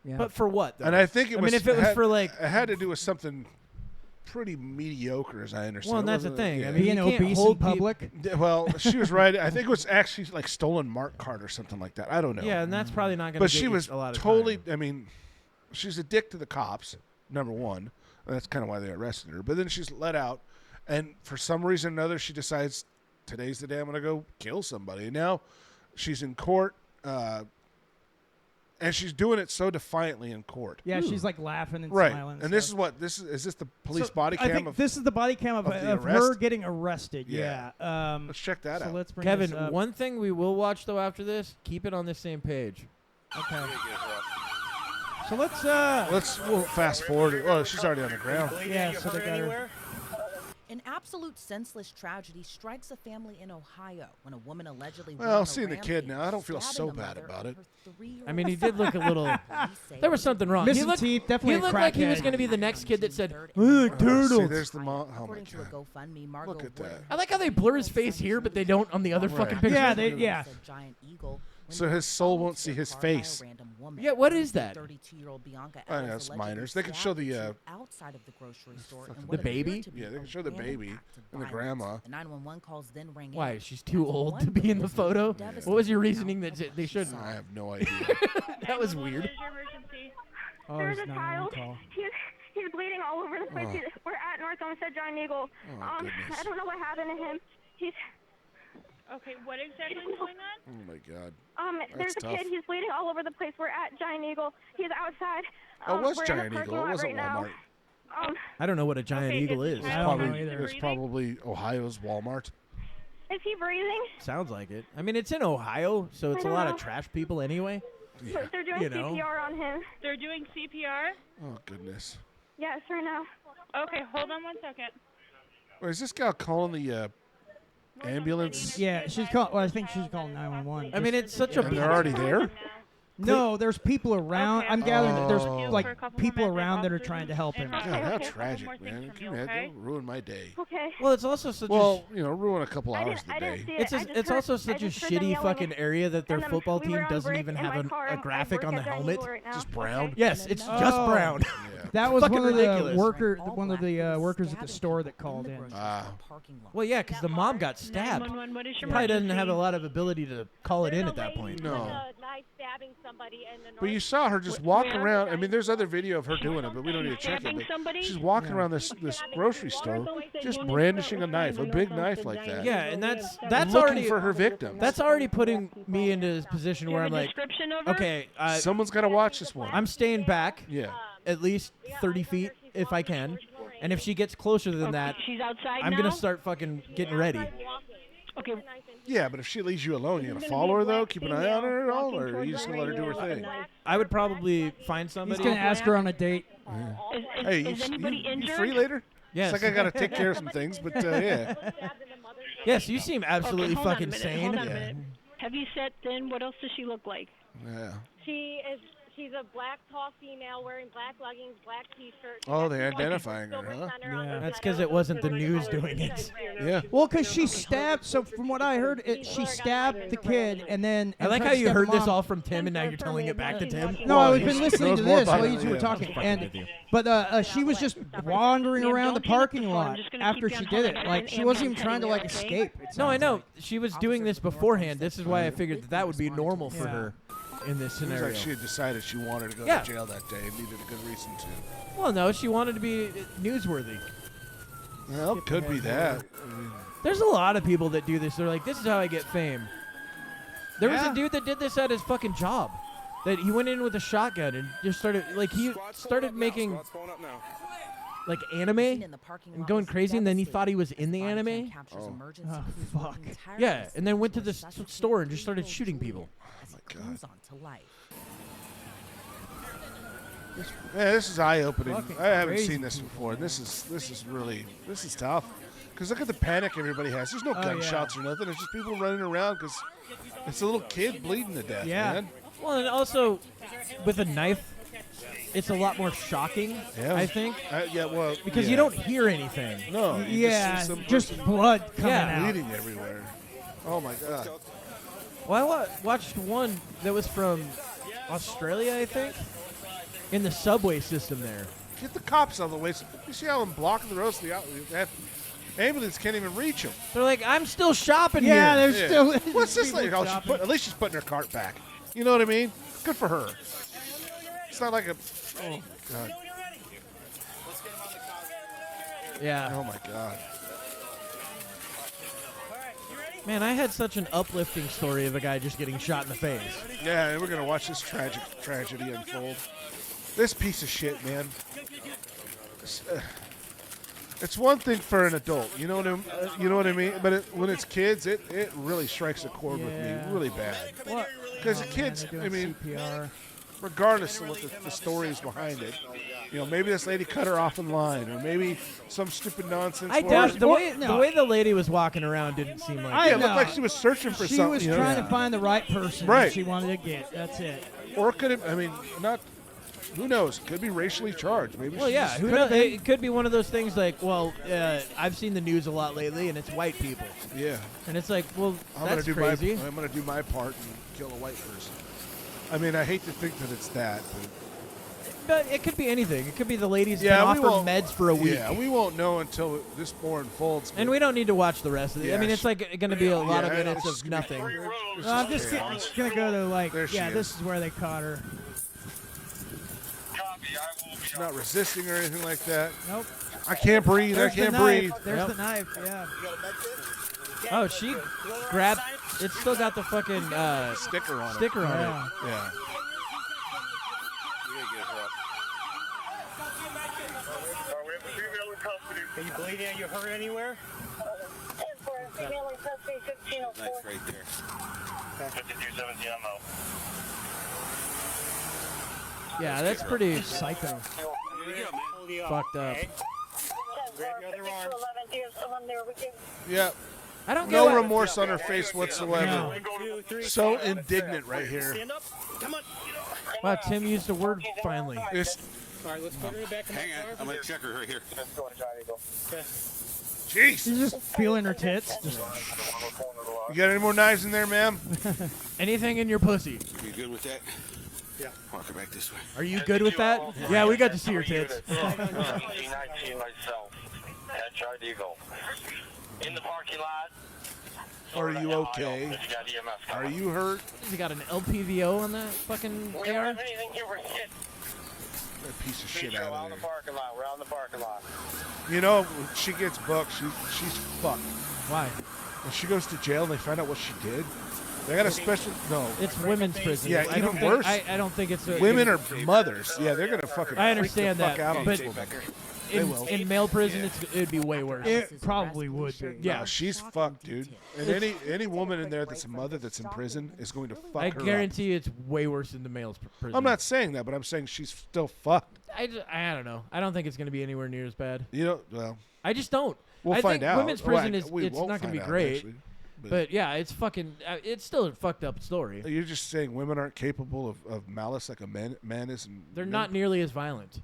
Yeah. But for what? Though? And I think I mean, if it was for like, it had to do with something pretty mediocre, as I understand. well, and It that's the wasn't- thing. yeah. I mean, Being you can't obese in hold peop- public. Well, she was right. I think it was actually like stolen mark card or something like that. I don't know. Yeah, and that's probably not going to. But she was a lot of totally. time. I mean, she's a dick to the cops. Number one, and that's kind of why they arrested her. But then she's let out, and for some reason or another, she decides today's the day I'm going to go kill somebody. And now she's in court, and she's doing it so defiantly in court. Yeah, she's like laughing and Right. smiling. And this is what this is this the police So, body I cam think of? this is the body cam of the her arrest? getting arrested. Yeah. Yeah. Let's check that so out. let's bring Kevin, this up. one thing we will watch though after this, keep it on the same page. Okay. So let's We'll fast forward. Oh, she's already on the ground. yeah. So they got her. An absolute senseless tragedy strikes a family in Ohio when a woman allegedly went Well, on a seeing the kid rampage, now, I don't feel so stabbing a bad mother about and it. her 3-year-old I mean, he did look a little. Police say There was something wrong. Missing he looked, teeth, definitely he a looked like he was crackhead. going to be the next kid that said, Third "Ugh, and turtles." See, there's the mom. Oh my According to a god. GoFundMe, Margot Look at Wood, that. I like how they blur his face here, but they don't on the other Right. fucking picture. Yeah, yeah. said giant eagle when So they were his soul followed won't to see a his car by a face. random woman. Yeah, what is that? 32-year-old Bianca I know, Ellis it's allegedly minors. They can show the, stabbed the two outside of the grocery store in The what appeared baby? to be Yeah, they a can show the random baby act of and the violence. grandma. The 911 calls then rang Why? in. She's too After old one to be in the witness photo? was devastated What was your to reasoning recount that what they she shouldn't? saw. I have no idea. That was weird. Oh, There's it's a 911 child. call. He's bleeding all over the place. Oh. We're at North Olmsted Giant Eagle. Oh, goodness. I don't know what happened to him. He's Okay, what exactly is going on? Oh my god. there's a tough. kid. He's bleeding all over the place. We're at Giant Eagle. He's outside. Oh, it was we're Giant in the parking Eagle. It lot wasn't right now. Walmart. I don't know what a giant Okay, eagle is is. the I child don't know breathing? either. It's probably Ohio's Walmart. Is he breathing? Sounds like it. I mean, it's in Ohio, so it's a I lot know. of trash people anyway. Yeah. They're doing You know. CPR on him. They're doing CPR? Oh goodness. Yes, right now. Okay, hold on 1 second. Wait, is this guy calling the ambulance? Yeah, she's calling. Well, I think she's calling 911. I mean, it's such a. And they're already there? No, there's people around. Okay, I'm gathering that there's Oh. like For a couple people more minutes, around that are officers trying to help him. and- God, how okay. tragic, Couple more man. things Can from you you, imagine? okay? Don't ruin my day. Okay. Well, it's also such Well, you know, ruin a couple I hours didn't, of I the didn't day. see it. It's I just, just it's heard- also I such a just heard them shitty yelling. fucking area that their And then football we team were on doesn't break even in have my car, a and I graphic work on the at Giant helmet. Eagle right now. Just brown. Yes, it's just Oh. brown. Yeah. That was Fucking one of ridiculous. one of the workers at the store that called in. Well, yeah, because the mom got stabbed. 911, what is your Probably doesn't emergency? have a lot of ability to call it in at that point. No. Knife stabbing somebody in the But you saw her just walking around. I mean, there's other video of her doing it, but we don't need to check it. But she's walking around this grocery store, just brandishing a knife, a big knife like that. Yeah, and that's looking already for her victim. That's already putting me into this position where I'm like, description of her? okay, Someone's got to watch this one. I'm staying back. Yeah. At least 30 feet if I can, and if she gets closer than that, She's outside I'm now? gonna start fucking getting ready. Okay. Yeah, but if she leaves you alone, you gonna follow her though? Keep an eye on her at all, or are you just gonna let her do her thing? I would probably find He's somebody. gonna ask her on a date. Hey, is anybody you injured? free later? Yes. It's like I gotta take care of some things, but yeah. Yes, you seem absolutely hold on a fucking minute, sane. hold on a minute. Have you set in? What else does she look like? Yeah. She's a black tall female wearing black leggings, black t-shirt. Oh, they're identifying her, huh? Yeah. That's because it wasn't the news doing it. Yeah. Well, because she stabbed. So from what I heard, she stabbed the kid, and then. I like tried how to you stab heard the this mom. all from Tim, and now you're telling it back to Tim. No, Well, I've been he listening knows to more this about while it, you two were yeah. talking, fucking and with you. but she was just wandering around the don't hang up parking the phone. I'm lot just gonna after keep she you on did hold. it. I got Like an she wasn't even ambulance trying to heading like there, okay? escape. it No, I sounds know. like. She was doing this beforehand. This is why I figured that would be normal for Yeah. her in this Seems scenario. like she had decided she wanted to go Yeah. to jail that day and needed a good reason to. Well, no, she wanted to be newsworthy. Well, could be that. I mean, There's a lot of people that do this. They're like, this is how I get fame. There was Yeah. a dude that did this at his fucking job. That he went in with a shotgun and just started, like, he started making, like, anime and going crazy, and then he thought he was in the anime. Oh, fuck. Yeah, and then went to the store and just started shooting people. yeah, this is eye-opening. Fucking I haven't crazy seen this before. This is tough. Because look at the panic everybody has. There's no Oh, gunshots or nothing. It's just people running around because it's a little kid bleeding to death, Yeah. man. Well, and also, with a knife, it's a lot more shocking, Yeah. I think, Yeah, well, because yeah. you don't hear anything. No. you Yeah, just see some just person blood coming Yeah. out. bleeding everywhere. Oh my god. Well, I watched one that was from Australia, I think, in the subway system there. Get the cops out of the way. You see how I'm blocking the road? So that ambulance can't even reach them. They're like, I'm still shopping Yeah, here. there's still. What's this people lady? Oh, shopping. at least she's putting her cart back. You know what I mean? Good for her. It's not like a. Oh god. Yeah. Oh my god. Man, I had such an uplifting story of a guy just getting shot in the face. Yeah, and we're gonna watch this tragedy unfold. This piece of shit, man. It's one thing for an adult, you know what I mean. But when it's kids, it really strikes a chord with me, Yeah. really bad. What? Because Oh, the man, kids, they're I doing mean, CPR. regardless of what the story is behind it, maybe this lady cut her off in line, or maybe some stupid nonsense. I where- doubt the way no. the way the lady was walking around didn't seem like. Yeah, it No. looked like she was searching for She something. was you know? trying to find the right person Right. that she wanted to get. That's it. Or could it? I mean, not. Who knows? Could be racially charged. Maybe. Well, she's yeah, just- who knows? It could be one of those things like, well, I've seen the news a lot lately, and it's white people, Yeah. and it's like, well, I'm that's gonna do crazy. I'm gonna do my part and kill a white person. I mean, I hate to think that it's that. But it could be anything. It could be the lady's Yeah, been off we her won't- meds for a week. Yeah, we won't know until this more unfolds. And we don't need to watch the rest of it. Yeah, I mean, it's like going to be a lot of yeah, minutes it's of gonna be- nothing. it's I'm just chaos. gonna go to like, There she yeah, this is. is where they caught her. She's not resisting or anything like that. Nope. I can't breathe. There's I can't the knife. breathe. There's Yep. the knife. Yeah. Oh, she grabbed. It's still got the fucking Sticker on it. sticker on Yeah. it. Yeah. Are you bleeding? Are you hurt anywhere? Nice right there. Yeah, that's pretty Psycho. fucked up. Grab your other arm. Yeah. I don't No get why- remorse on her face whatsoever. No. 1, 2, 3. So indignant right here. Stand up. Come on. Wow, Tim used a word finally. This. All right, let's put her in the back of my car. I'm gonna check her right here. Jeez. She's just feeling her tits. Just, You got any more knives in there, ma'am? Anything in your pussy? You good with that? Yeah. Walk her back this way. Are you good with that? Yeah, we got to see your tits. C19 myself. At Charge Eagle. In the parking lot. Are you okay? Are you hurt? Has he got an LPVO on that fucking We don't AR? have anything here for shit. That piece of shit We're out out in of the there. parking lot. We're out in the parking lot. You know, when she gets booked, she's fucked. Why? When she goes to jail and they find out what she did, they got a special. No, It's women's prison. Yeah, I even don't think, worse. I don't think it's a, women are mothers. Yeah, they're gonna fucking. I freak understand the fuck that, out on but people. They in, will. in male prison, it'd be way worse. It probably would be. Yeah. No, she's fucked, dude. And any woman in there that's a mother that's in prison is going to fuck I her guarantee it's way worse in the male's prison. up. I'm not saying that, but I'm saying she's still fucked. I don't know. I don't think it's going to be anywhere near as bad. You know, well, I just don't. we'll I find think out. women's Well, prison we it's won't not going to find be out, great. actually. But yeah, it's fucking. It's still a fucked up story. You're just saying women aren't capable of malice like a man is. And They're men? not nearly as violent.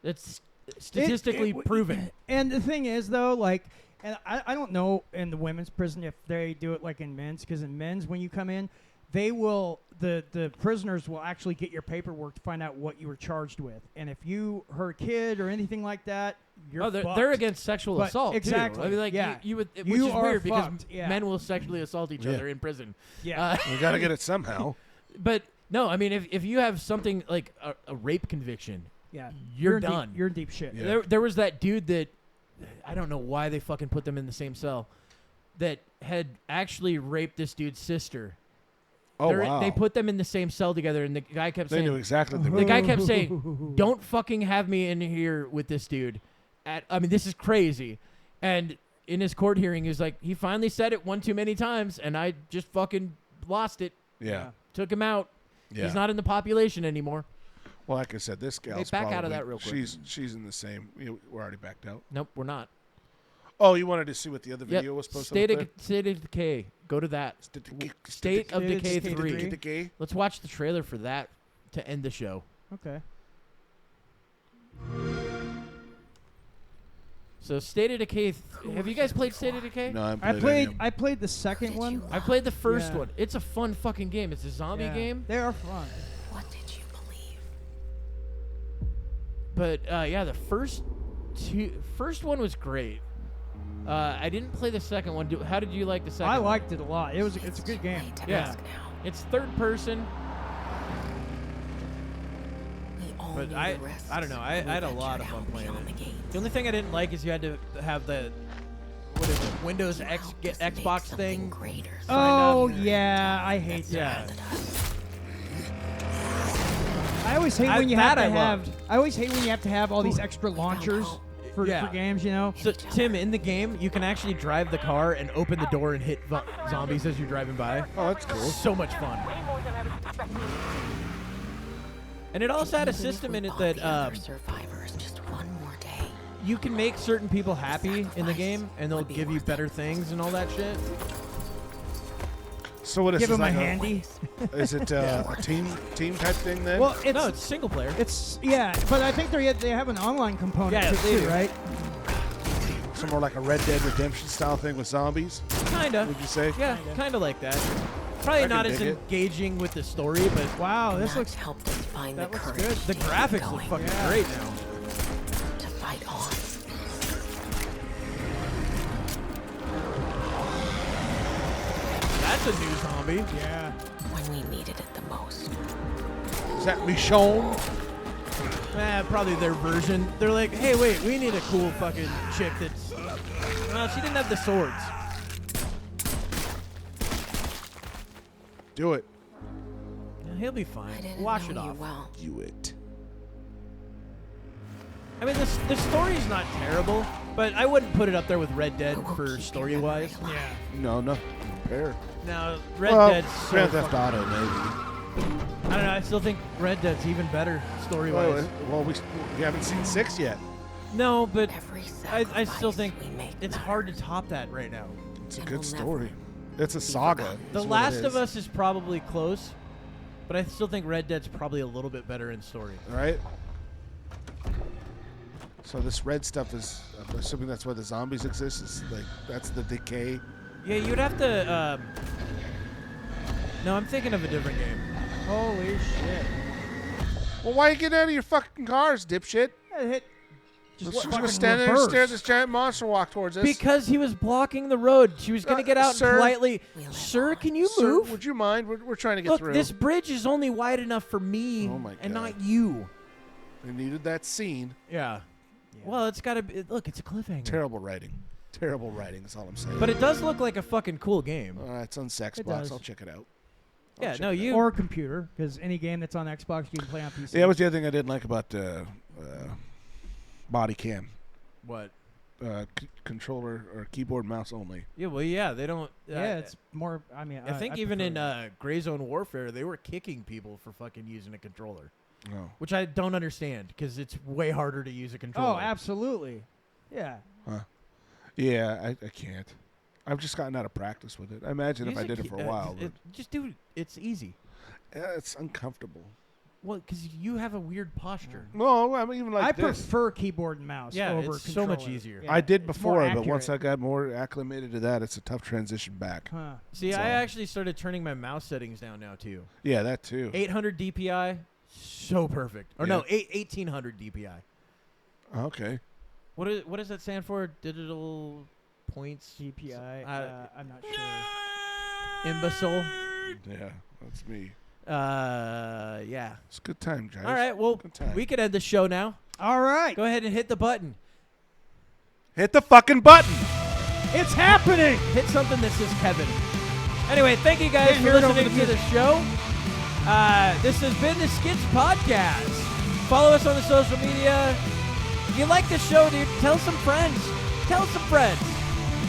It's statistically proven. And the thing is, though, like, and I don't know in the women's prison if they do it like in men's, because in men's, when you come in, they will, the prisoners will actually get your paperwork to find out what you were charged with. And if you hurt a kid or anything like that, you're they're fucked. against sexual But assault. exactly. Too. I mean, like, yeah. you would, which You is are weird because fucked, yeah. men will sexually assault each Yeah. other in prison. Yeah. We got to get it somehow. But no, I mean, if you have something like a rape conviction, Yeah. you're in deep- done. you're in deep shit. Yeah. There was that dude that I don't know why they fucking put them in the same cell that had actually raped this dude's sister. Oh, wow. They put them in the same cell together, and the guy kept They saying, knew exactly the the guy kept saying, "Don't fucking have me in here with this dude." I mean, this is crazy. And in his court hearing, he was like, he finally said it one too many times, and I just fucking lost it. Yeah. Took him out. Yeah. He's not in the population anymore. Well, like I said, this gal's back probably, out of that real quick. She's in the same. We're already backed out. Nope, we're not. Oh, you wanted to see what the other Yep. video was supposed State to of, look State of Decay. Go to that. State of Decay 3. Decay. Let's watch the trailer for that to end the show. Okay. So State of Decay. Have you guys played State of Decay? No, I played the second one. I played the first Yeah. one. It's a fun fucking game. It's a zombie Yeah. game. They are fun. What did you believe? But yeah, the first one was great. I didn't play the second one. How did you like the second I one? liked it a lot. It's a good game. Yeah. It's third person. But I don't know. I had a lot of fun playing it. The only thing I didn't like is you had to have the Windows Xbox thing. Oh yeah, I hate that. I always hate when you have to have. I always hate when you have to have all these extra launchers for games. You know. So Tim, in the game, you can actually drive the car and open the door and hit zombies as you're driving by. Oh, that's cool. So much fun. And it also had a system in it that you can make certain people happy in the game, and they'll give you better things and all that shit. So what is Give this, him a like handy. Is it a team type thing then? Well, No, it's single player. It's but I think they have an online component Yeah, to they it do. too, right? Some more like a Red Dead Redemption style thing with zombies. Kinda. Would you say? Yeah, kind of like that. Probably I can not as dig it. engaging with the story, but wow, this looks helped us find that the looks courage good. the graphics look fucking great now. to fight on. That's a new zombie. Yeah. When we needed it the most. Is that Michonne? Probably their version. They're like, hey, wait, we need a cool fucking chick that's. Well, she didn't have the swords. Do it. Yeah, he'll be fine. didn't Wash know it you off. well. Do it. I mean, the story's not terrible, but I wouldn't put it up there with Red Dead for story-wise. Yeah. No, no. Compare. Now, Red Well, Dead's so Grand Theft fucking- Auto, maybe. I don't know. I still think Red Dead's even better story-wise. Well, we haven't seen 6 yet. No, but Every I still think we make it's hard to top that right now. It's a And good we'll story. It's a saga. The is what it Last of is. Us is probably close, but I still think Red Dead's probably a little bit better in story. All right. So this red stuff is, I'm assuming that's why the zombies exist. Is like that's the decay. Yeah, you'd have to. No, I'm thinking of a different game. Holy shit. Well, why are you getting out of your fucking cars, dipshit? She's gonna stand there and stare at this giant monster walk towards us. Because he was blocking the road. She was going to get out and sir. politely. Sir, can you Sir, move? would you mind? We're trying to get Look, through. this bridge is only wide enough for me and not you. They needed that scene. Yeah. Well, it's got to look, it's a cliffhanger. Terrible writing. Terrible writing is all I'm saying. But it does look like a fucking cool game. It's on Xbox. does. I'll check it out. Yeah, no, you. Or computer, because any game that's on Xbox you can play on PC. Yeah, that was the other thing I didn't like about body cam. What? Controller or keyboard mouse only. Yeah, well, yeah, they don't. Yeah, it's more. I mean, I think even in Gray Zone Warfare, they were kicking people for fucking using a controller. No. Which I don't understand because it's way harder to use a controller. Oh, absolutely. Yeah. Huh. Yeah, I can't. I've just gotten out of practice with it. I imagine if I did it for a while. Just do it. It's easy. It's uncomfortable. Well, because you have a weird posture. No, I mean, even like I this. prefer keyboard and mouse Yeah, over it's controller. so much easier. Yeah, I did it's more before, but once I accurate. got more acclimated to that, it's a tough transition back. Huh. See, So- I actually started turning my mouse settings down now, too. Yeah, that too. 800 DPI, so perfect. Or no, 1800 DPI. Okay. What does that stand for? Digital points? DPI. I'm not sure. Imbecile? Yeah, that's me. Yeah. It's a good time, guys. All right, well, Good time. we can end the show now. All right. Go ahead and hit the button. Hit the fucking button. It's happening. Hit something that says Kevin. Anyway, thank you guys Can't for hear it over listening the to the show. This has been the SKIDS Podcast. Follow us on the social media. If you like the show, dude, tell some friends. Tell some friends.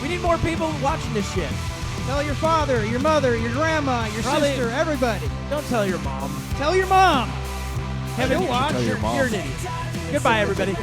We need more people watching this shit. Tell your father, your mother, your grandma, your Probably- sister, everybody. Don't tell your mom. Tell your mom. Kevin, She'll watch. Tell your mom. You're an idiot. Goodbye, everybody.